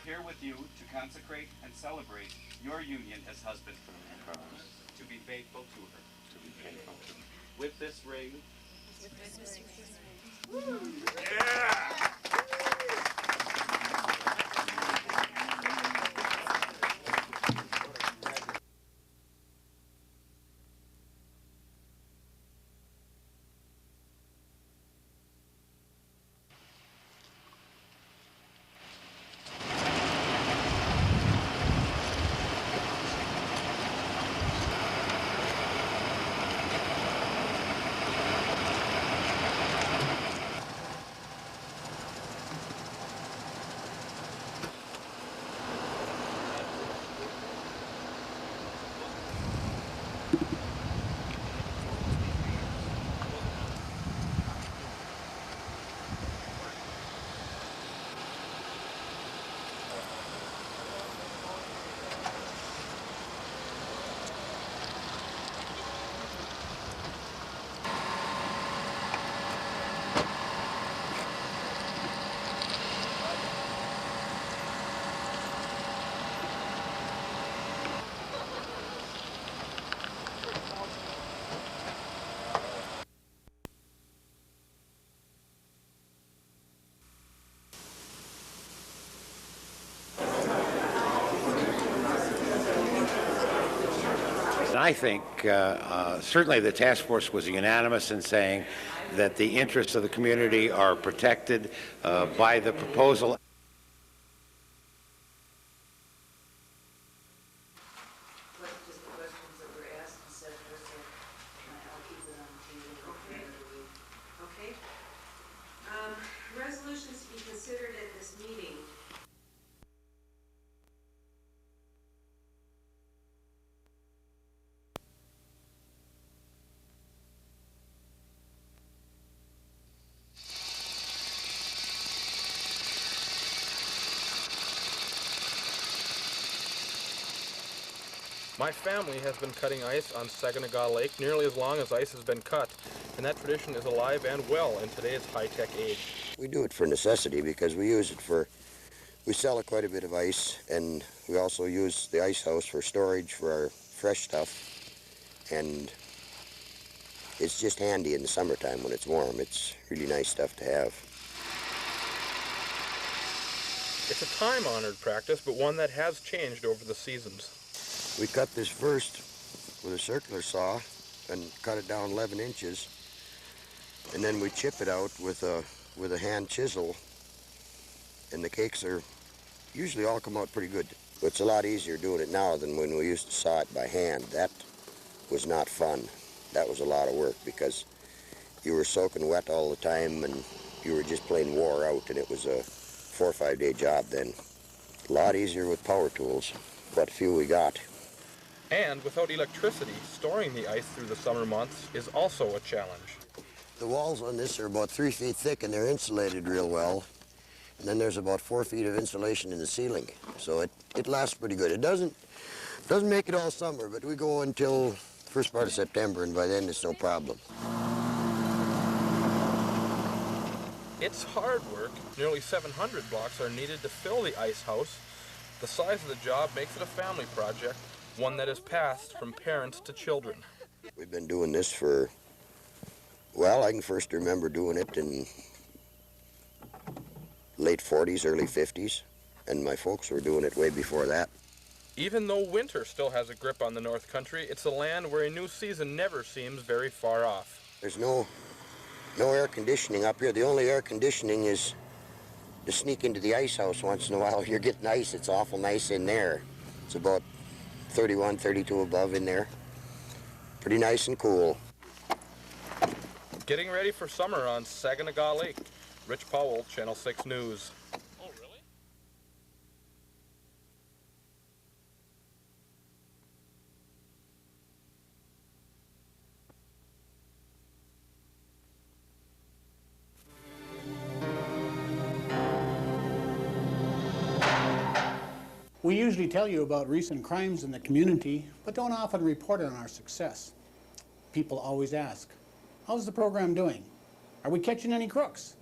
Here with you to consecrate and celebrate your union as husband, to be faithful to her. With this ring. Yeah! I think certainly the task force was unanimous in saying that the interests of the community are protected by the proposal. Okay. Resolutions to be considered at this meeting. My family has been cutting ice on Saginaw Lake nearly as long as ice has been cut, and that tradition is alive and well in today's high-tech age. We do it for necessity because we use it for, we sell quite a bit of ice, and we also use the ice house for storage for our fresh stuff, and it's just handy in the summertime when it's warm. It's really nice stuff to have. It's a time-honored practice, but one that has changed over the seasons. We cut this first with a circular saw and cut it down 11 inches, and then we chip it out with a hand chisel, and the cakes are usually all come out pretty good. It's a lot easier doing it now than when we used to saw it by hand. That was not fun. That was a lot of work because you were soaking wet all the time and you were just plain wore out, and it was a 4 or 5 day job then. A lot easier with power tools, what few we got. And without electricity, storing the ice through the summer months is also a challenge. The walls on this are about 3 feet thick and they're insulated real well. And then there's about 4 feet of insulation in the ceiling. So it lasts pretty good. It doesn't make it all summer, but we go until the first part of September, and by then it's no problem. It's hard work. Nearly 700 blocks are needed to fill the ice house. The size of the job makes it a family project, one that is passed from parents to children. We've been doing this for, well, I can first remember doing it in late 40s, early 50s, and my folks were doing it way before that. Even though winter still has a grip on the North Country, it's a land where a new season never seems very far off. There's no air conditioning up here. The only air conditioning is to sneak into the ice house once in a while. You're getting ice. It's awful nice in there. It's about 31, 32 above in there. Pretty nice and cool. Getting ready for summer on Saginaw Lake. Rich Powell, Channel 6 News. Oh, really? We usually tell you about recent crimes in the community, but don't often report on our success. People always ask, how's the program doing? Are we catching any crooks?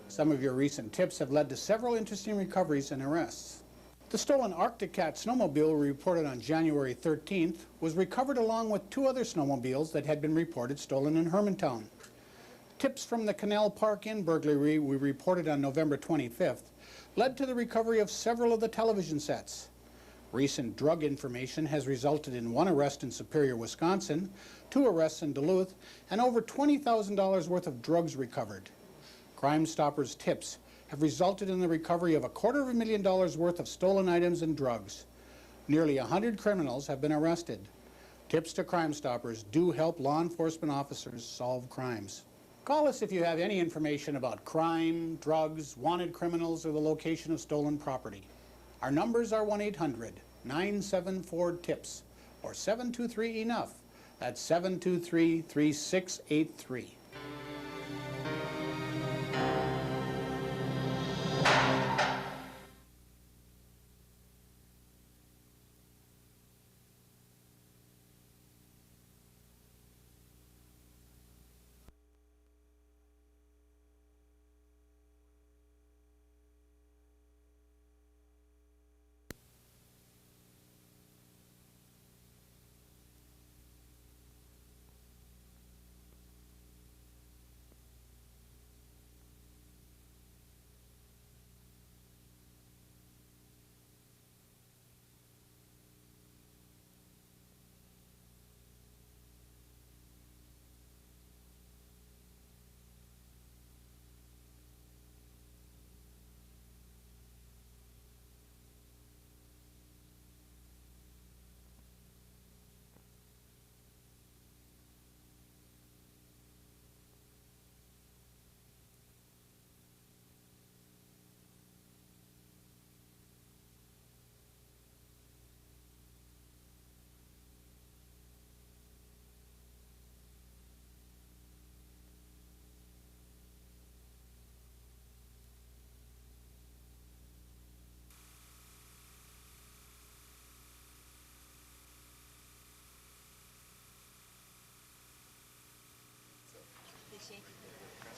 Some of your recent tips have led to several interesting recoveries and arrests. The stolen Arctic Cat snowmobile we reported on January 13th was recovered along with 2 other snowmobiles that had been reported stolen in Hermantown. Tips from the Canal Park Inn burglary we reported on November 25th led to the recovery of several of the television sets. Recent drug information has resulted in 1 arrest in Superior, Wisconsin, 2 arrests in Duluth, and over $20,000 worth of drugs recovered. Crime Stoppers tips have resulted in the recovery of $250,000 worth of stolen items and drugs. Nearly 100 criminals have been arrested. Tips to Crime Stoppers do help law enforcement officers solve crimes. Call us if you have any information about crime, drugs, wanted criminals, or the location of stolen property. Our numbers are 1-800-974-TIPS or 723-ENOUGH. That's 723-3683.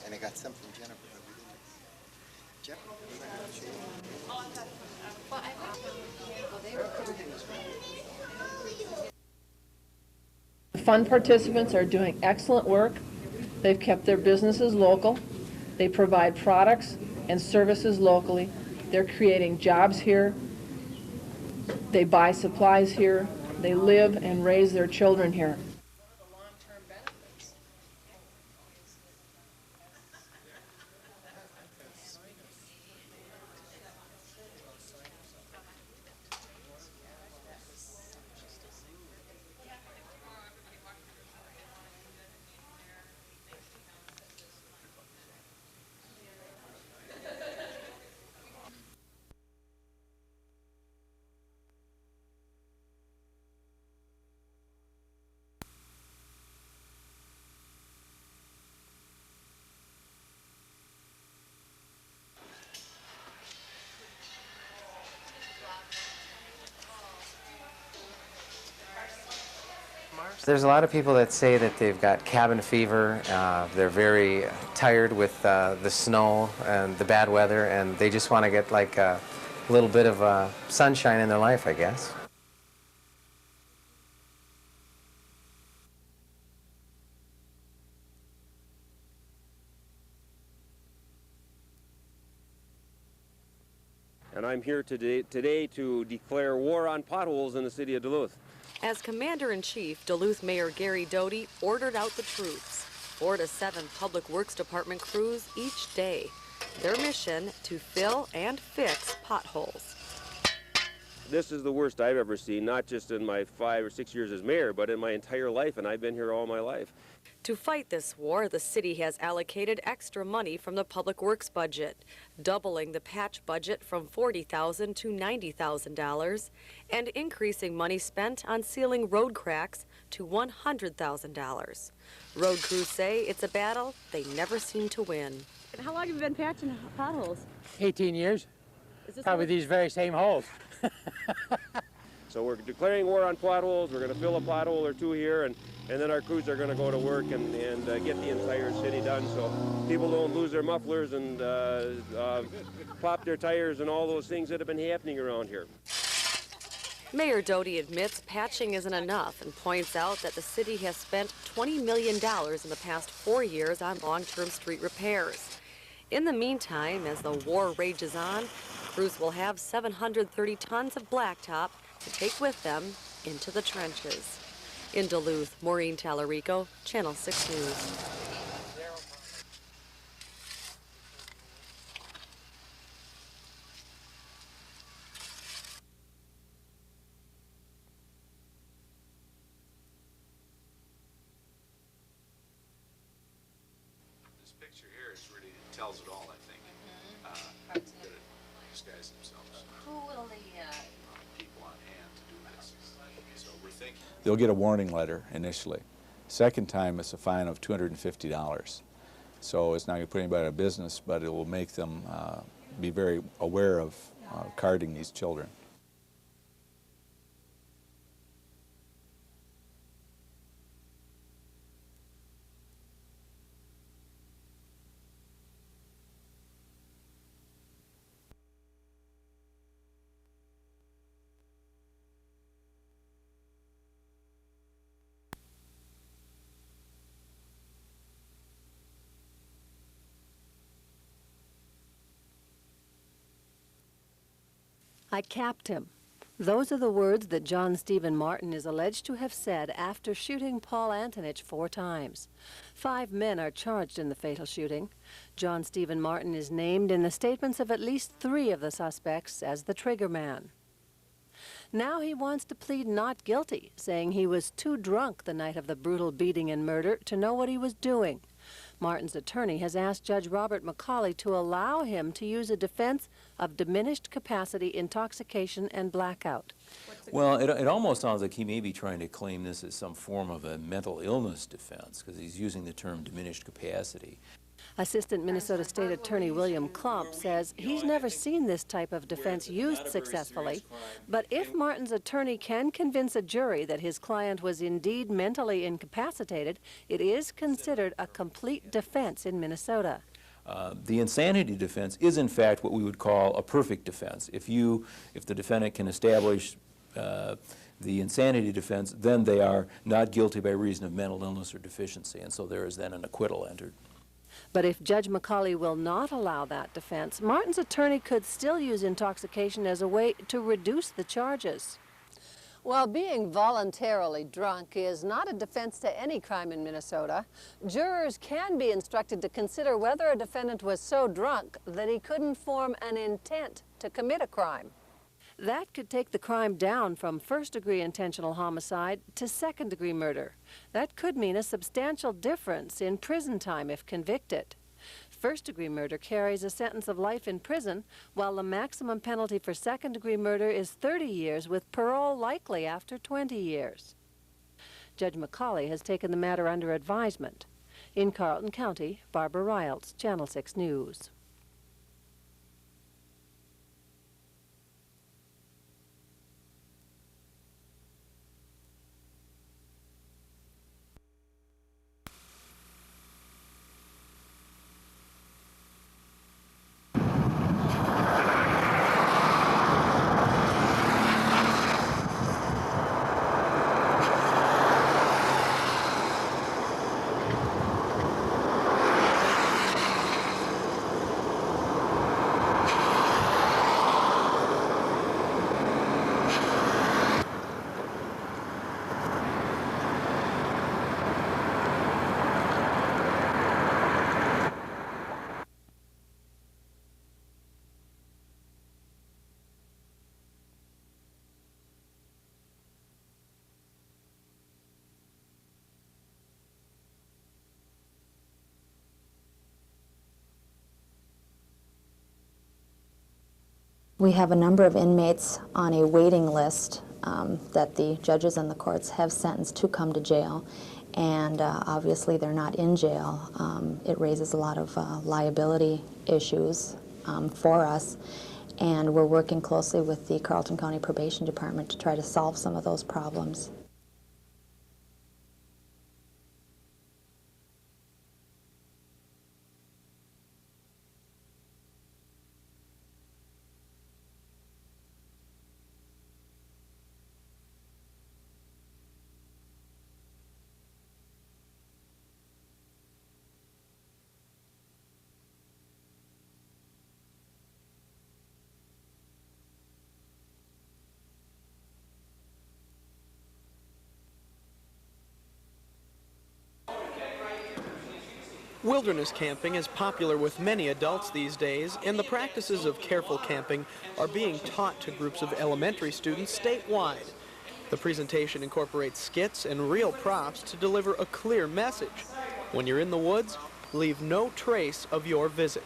And I got some from Jennifer. Jeff? The fund participants are doing excellent work. They've kept their businesses local. They provide products and services locally. They're creating jobs here. They buy supplies here. They live and raise their children here. There's a lot of people that say that they've got cabin fever. They're very tired with the snow and the bad weather, and they just want to get like a little bit of sunshine in their life, I guess. And I'm here today to declare war on potholes in the city of Duluth. As Commander-in-Chief, Duluth Mayor Gary Doty ordered out the troops, 4 to 7 Public Works Department crews each day. Their mission to fill and fix potholes. This is the worst I've ever seen, not just in my 5 or 6 years as mayor, but in my entire life, and I've been here all my life. To fight this war, the city has allocated extra money from the Public Works budget, doubling the patch budget from $40,000 to $90,000 and increasing money spent on sealing road cracks to $100,000. Road crews say it's a battle they never seem to win. How long have you been patching potholes? 18 years. Probably these very same holes. So we're declaring war on potholes. We're going to fill a pothole or two here, and then our crews are going to go to work and get the entire city done so people don't lose their mufflers and pop their tires and all those things that have been happening around here. Mayor Doty admits patching isn't enough and points out that the city has spent $20 million in the past 4 years on long-term street repairs. In the meantime, as the war rages on, crews will have 730 tons of blacktop to take with them into the trenches. In Duluth, Maureen Tallarico, Channel 6 News. This picture here is really tells it all, I think. That it disguise themselves. Who will the People on hand to do this. So we're thinking. They'll get a warning letter initially. Second time, it's a fine of $250. So it's not going to put anybody out of business, but it will make them be very aware of carding these children. I capped him. Those are the words that John Stephen Martin is alleged to have said after shooting Paul Antonich 4 times. 5 men are charged in the fatal shooting. John Stephen Martin is named in the statements of at least 3 of the suspects as the trigger man. Now he wants to plead not guilty, saying he was too drunk the night of the brutal beating and murder to know what he was doing. Martin's attorney has asked Judge Robert McCauley to allow him to use a defense of diminished capacity, intoxication, and blackout. Well, it almost sounds like he may be trying to claim this as some form of a mental illness defense, because he's using the term diminished capacity. Assistant Minnesota State Attorney William Klump says he's never seen this type of defense used successfully, but if Martin's attorney can convince a jury that his client was indeed mentally incapacitated, it is considered a complete defense in Minnesota. The insanity defense is, in fact, what we would call a perfect defense. If the defendant can establish the insanity defense, then they are not guilty by reason of mental illness or deficiency, and so there is then an acquittal entered. But if Judge McCauley will not allow that defense, Martin's attorney could still use intoxication as a way to reduce the charges. Well, being voluntarily drunk is not a defense to any crime in Minnesota. Jurors can be instructed to consider whether a defendant was so drunk that he couldn't form an intent to commit a crime. That could take the crime down from first-degree intentional homicide to second-degree murder. That could mean a substantial difference in prison time if convicted. First-degree murder carries a sentence of life in prison, while the maximum penalty for second-degree murder is 30 years, with parole likely after 20 years. Judge McCauley has taken the matter under advisement. In Carleton County, Barbara Riles, Channel 6 News. We have a number of inmates on a waiting list that the judges and the courts have sentenced to come to jail, and obviously they're not in jail. It raises a lot of liability issues for us, and we're working closely with the Carleton County Probation Department to try to solve some of those problems. Wilderness camping is popular with many adults these days, and the practices of careful camping are being taught to groups of elementary students statewide. The presentation incorporates skits and real props to deliver a clear message. When you're in the woods, leave no trace of your visit.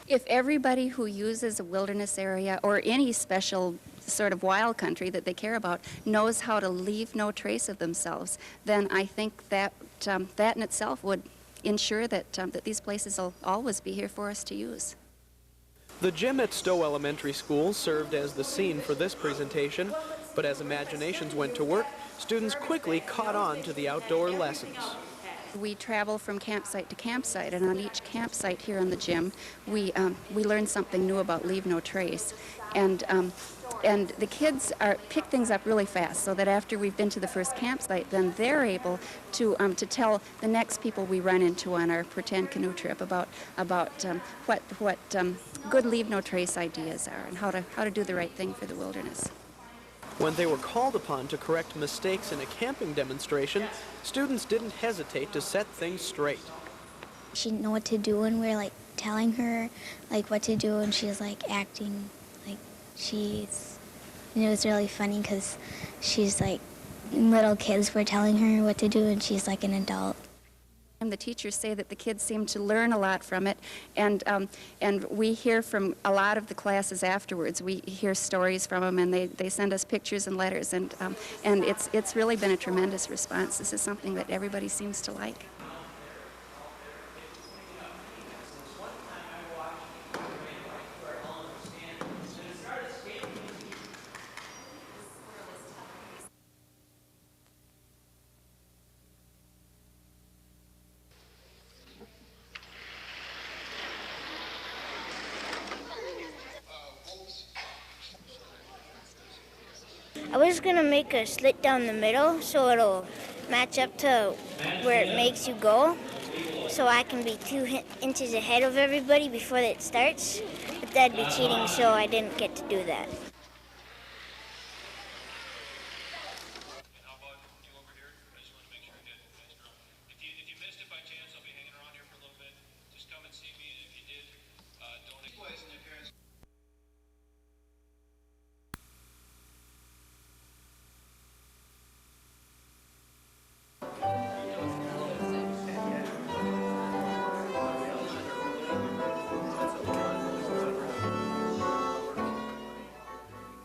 If everybody who uses a wilderness area or any special sort of wild country that they care about knows how to leave no trace of themselves, then I think that that in itself would ensure that, that these places will always be here for us to use. The gym at Stowe Elementary School served as the scene for this presentation, but as imaginations went to work, students quickly caught on to the outdoor lessons. We travel from campsite to campsite, and on each campsite here in the gym, we learn something new about leave no trace. And the kids pick things up really fast, so that after we've been to the first campsite, then they're able to tell the next people we run into on our pretend canoe trip about what good leave no trace ideas are and how to do the right thing for the wilderness. When they were called upon to correct mistakes in a camping demonstration, students didn't hesitate to set things straight. She didn't know what to do, and we were like telling her like what to do, and she was like acting like and it was really funny because she's like, little kids were telling her what to do, and she's like an adult. And the teachers say that the kids seem to learn a lot from it, and we hear from a lot of the classes afterwards. We hear stories from them, and they send us pictures and letters, and it's really been a tremendous response. This is something that everybody seems to like. I was going to make a slit down the middle so it'll match up to where it makes you go. so I can be 2 inches ahead of everybody before it starts, but that'd be cheating, so I didn't get to do that.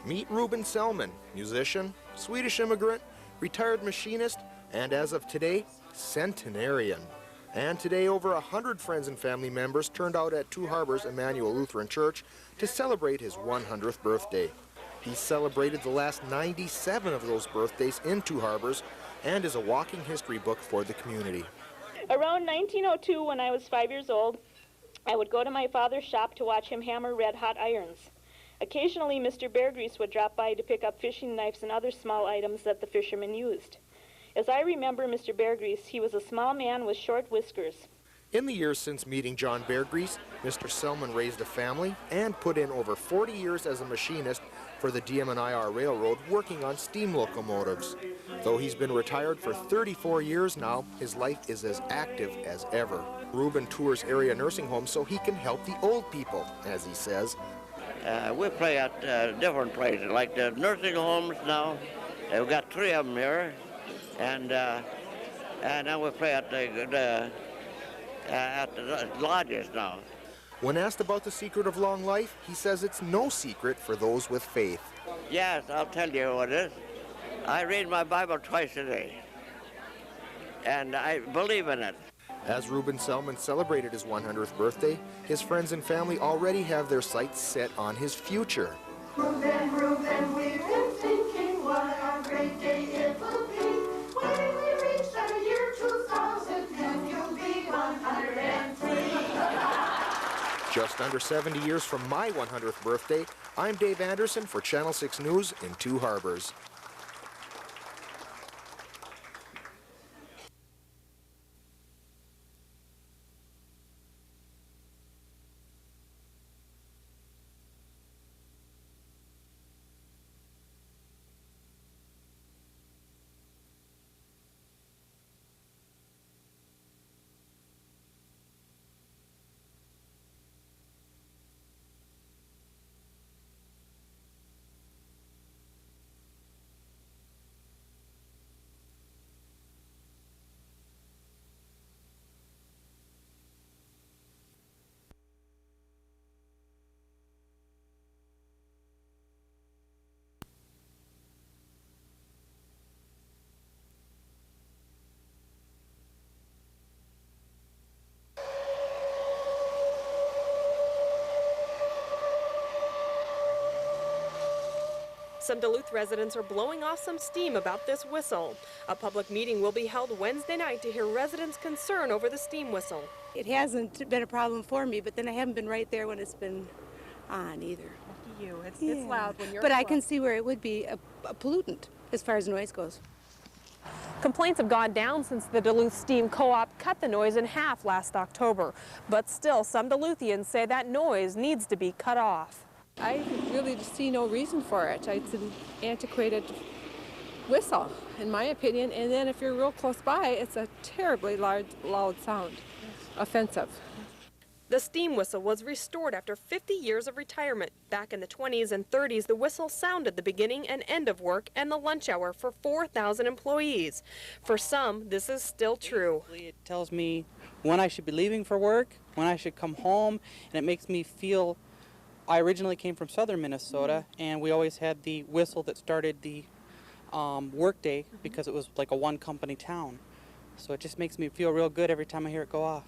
Meet Ruben Selman, musician, Swedish immigrant, retired machinist, and as of today, centenarian. And today, over 100 friends and family members turned out at Two Harbors Emmanuel Lutheran Church to celebrate his 100th birthday. He celebrated the last 97 of those birthdays in Two Harbors and is a walking history book for the community. Around 1902, when I was 5 years old, I would go to my father's shop to watch him hammer red-hot irons. Occasionally, Mr. Bear Grease would drop by to pick up fishing knives and other small items that the fishermen used. As I remember Mr. Bear Grease, he was a small man with short whiskers. In the years since meeting John Bear Grease, Mr. Selman raised a family and put in over 40 years as a machinist for the DM&IR Railroad working on steam locomotives. Though he's been retired for 34 years now, his life is as active as ever. Ruben tours area nursing homes so he can help the old people, as he says. We play at different places, like the nursing homes now. We've got 3 of them here, and now we play at the lodges now. When asked about the secret of long life, he says it's no secret for those with faith. Yes, I'll tell you what it is. I read my Bible twice a day, and I believe in it. As Ruben Selman celebrated his 100th birthday, his friends and family already have their sights set on his future. Ruben, Ruben, we've been thinking what a great day it will be when we reach the year 2000 and you'll be 103. Just under 70 years from my 100th birthday, I'm Dave Anderson for Channel 6 News in Two Harbors. Some Duluth residents are blowing off some steam about this whistle. A public meeting will be held Wednesday night to hear residents' concern over the steam whistle. It hasn't been a problem for me, but then I haven't been right there when it's been on either. Lucky you. It's loud when you're But I close. can see where it would be a pollutant as far as noise goes. Complaints have gone down since the Duluth Steam Co-op cut the noise in half last October. But still, some Duluthians say that noise needs to be cut off. I really see no reason for it. It's an antiquated whistle, in my opinion, and then if you're real close by, it's a terribly loud sound, offensive. The steam whistle was restored after 50 years of retirement. Back in the 20s and 30s, the whistle sounded the beginning and end of work and the lunch hour for 4,000 employees. For some, this is still true. It tells me when I should be leaving for work, when I should come home, and it makes me feel. I originally came from southern Minnesota, and we always had the whistle that started the workday because it was like a one-company town. So it just makes me feel real good every time I hear it go off.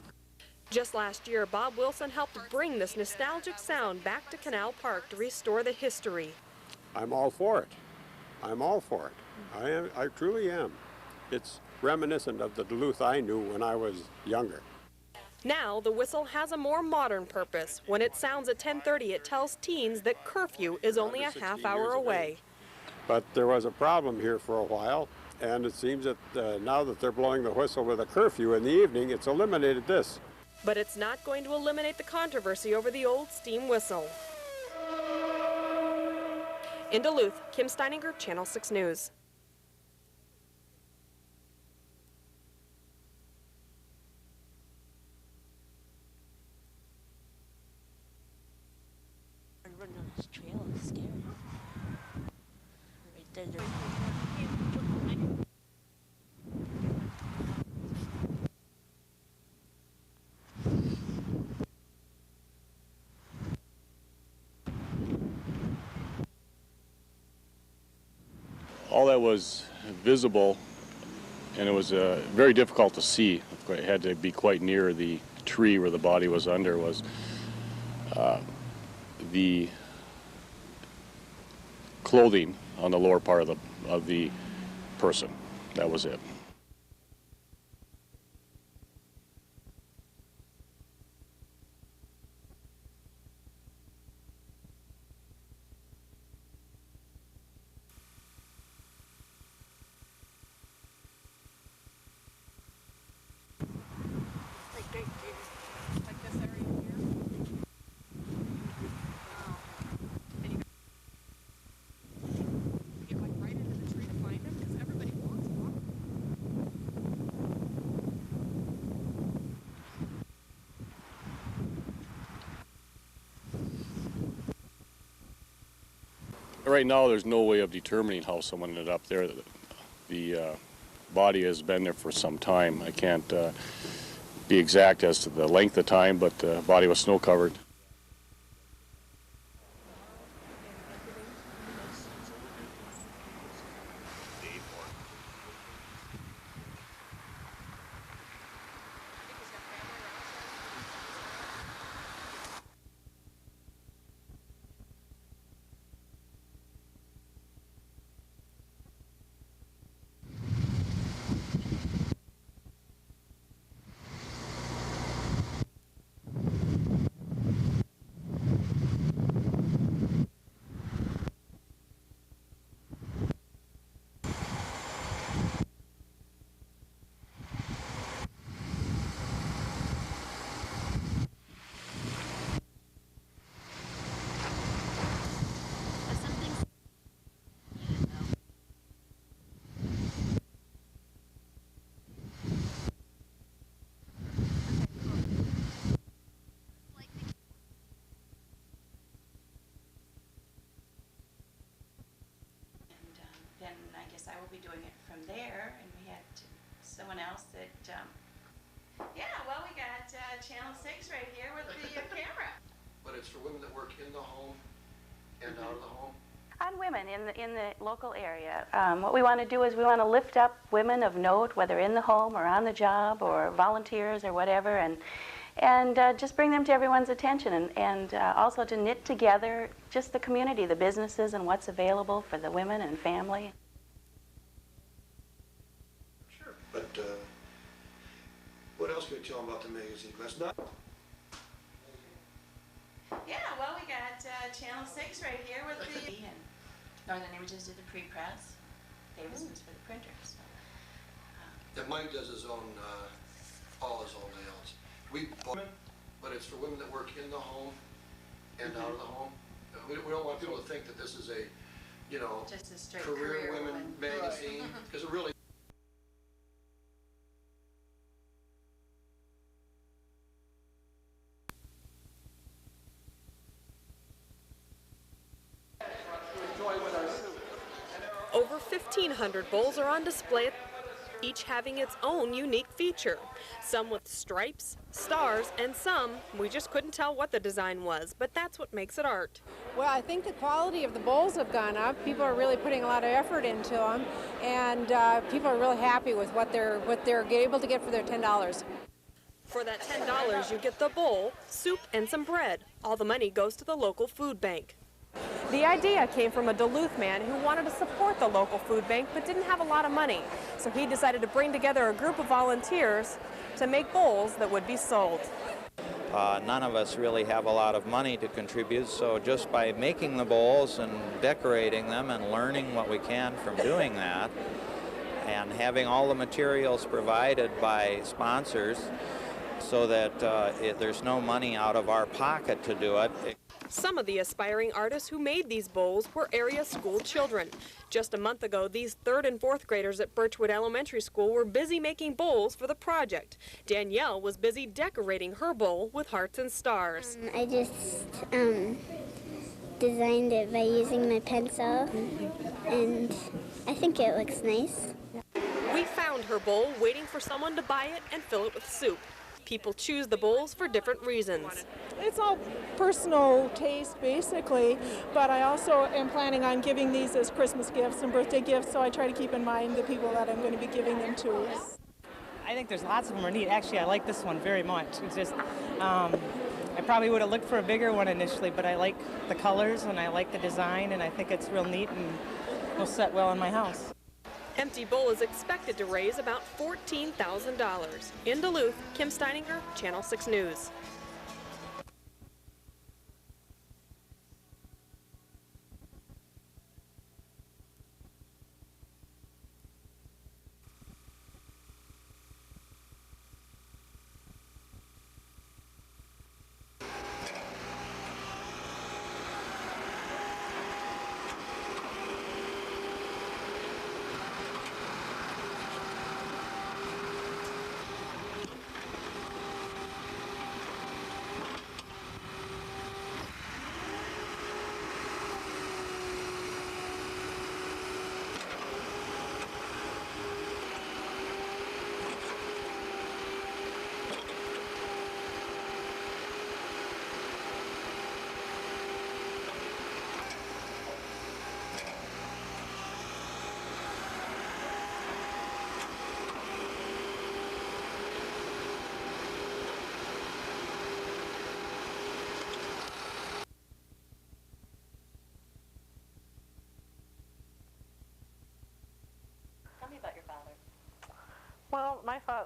Just last year, Bob Wilson helped bring this nostalgic sound back to Canal Park to restore the history. I'm all for it. I'm all for it. I truly am. It's reminiscent of the Duluth I knew when I was younger. Now, the whistle has a more modern purpose. When it sounds at 10:30, it tells teens that curfew is only a half hour away. But there was a problem here for a while, And it seems that now that they're blowing the whistle with a curfew in the evening, it's eliminated this. But it's not going to eliminate the controversy over the old steam whistle. In Duluth, Kim Steininger, Channel 6 News. Running on this trail is scary. Right there. All that was visible, and it was very difficult to see. It had to be quite near the tree where the body was under, was the clothing on the lower part of the person. That was it. Right now, there's no way of determining how someone ended up there. The body has been there for some time. I can't be exact as to the length of time, but the body was snow covered. Then I guess I will be doing it from there, and we had someone else that, yeah, well, we got Channel 6 right here with the camera. But it's for women that work in the home and out of the home? On women in the local area. What we want to do is we want to lift up women of note, whether in the home or on the job or volunteers or whatever, and just bring them to everyone's attention, and also to knit together just the community, the businesses, and what's available for the women and family. Sure. But what else can you tell them about the magazine? That's not... Yeah, well, we got Channel 6 right here with the... and Northern Images did the pre-press. Davis was for the printers. That Mike does his own, all his own layouts. But it's for women that work in the home and out of the home. We don't want people to think that this is a, you know, just a straight career women magazine, because it really... Over 1,500 bowls are on display, each having its own unique feature. Some with stripes, stars, and some we just couldn't tell what the design was, but that's what makes it art. Well, I think the quality of the bowls have gone up. People are really putting a lot of effort into them, and people are really happy with what they're able to get for their $10. For that $10, you get the bowl, soup, and some bread. All the money goes to the local food bank. The idea came from a Duluth man who wanted to support the local food bank but didn't have a lot of money. So he decided to bring together a group of volunteers to make bowls that would be sold. None of us really have a lot of money to contribute, so just by making the bowls and decorating them and learning what we can from doing that, and having all the materials provided by sponsors so that there's no money out of our pocket to do it. Some of the aspiring artists who made these bowls were area school children. Just a month ago, these 3rd and 4th graders at Birchwood Elementary School were busy making bowls for the project. Danielle was busy decorating her bowl with hearts and stars. I just designed it by using my pencil, and I think it looks nice. We found her bowl waiting for someone to buy it and fill it with soup. People choose the bowls for different reasons. It's all personal taste, basically, but I also am planning on giving these as Christmas gifts and birthday gifts, so I try to keep in mind the people that I'm going to be giving them to. I think there's lots of them are neat. Actually, I like this one very much. It's just, I probably would have looked for a bigger one initially, but I like the colors and I like the design, and I think it's real neat and will set well in my house. Empty Bowl is expected to raise about $14,000. In Duluth, Kim Steininger, Channel 6 News.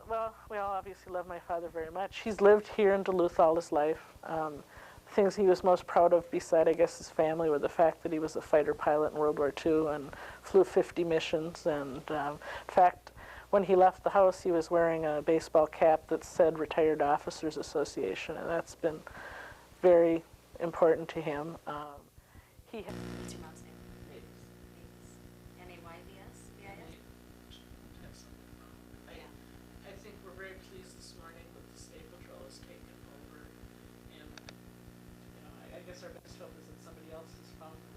Well, we all obviously love my father very much. He's lived here in Duluth all his life. Things he was most proud of, beside, I guess, his family, were the fact that he was a fighter pilot in World War II and flew 50 missions. And in fact, when he left the house, he was wearing a baseball cap that said Retired Officers Association, and that's been very important to him. He What's your mom's name? N280. I think we're very pleased this morning that the State Patrol has taken over, and I guess our best hope is that somebody else has found them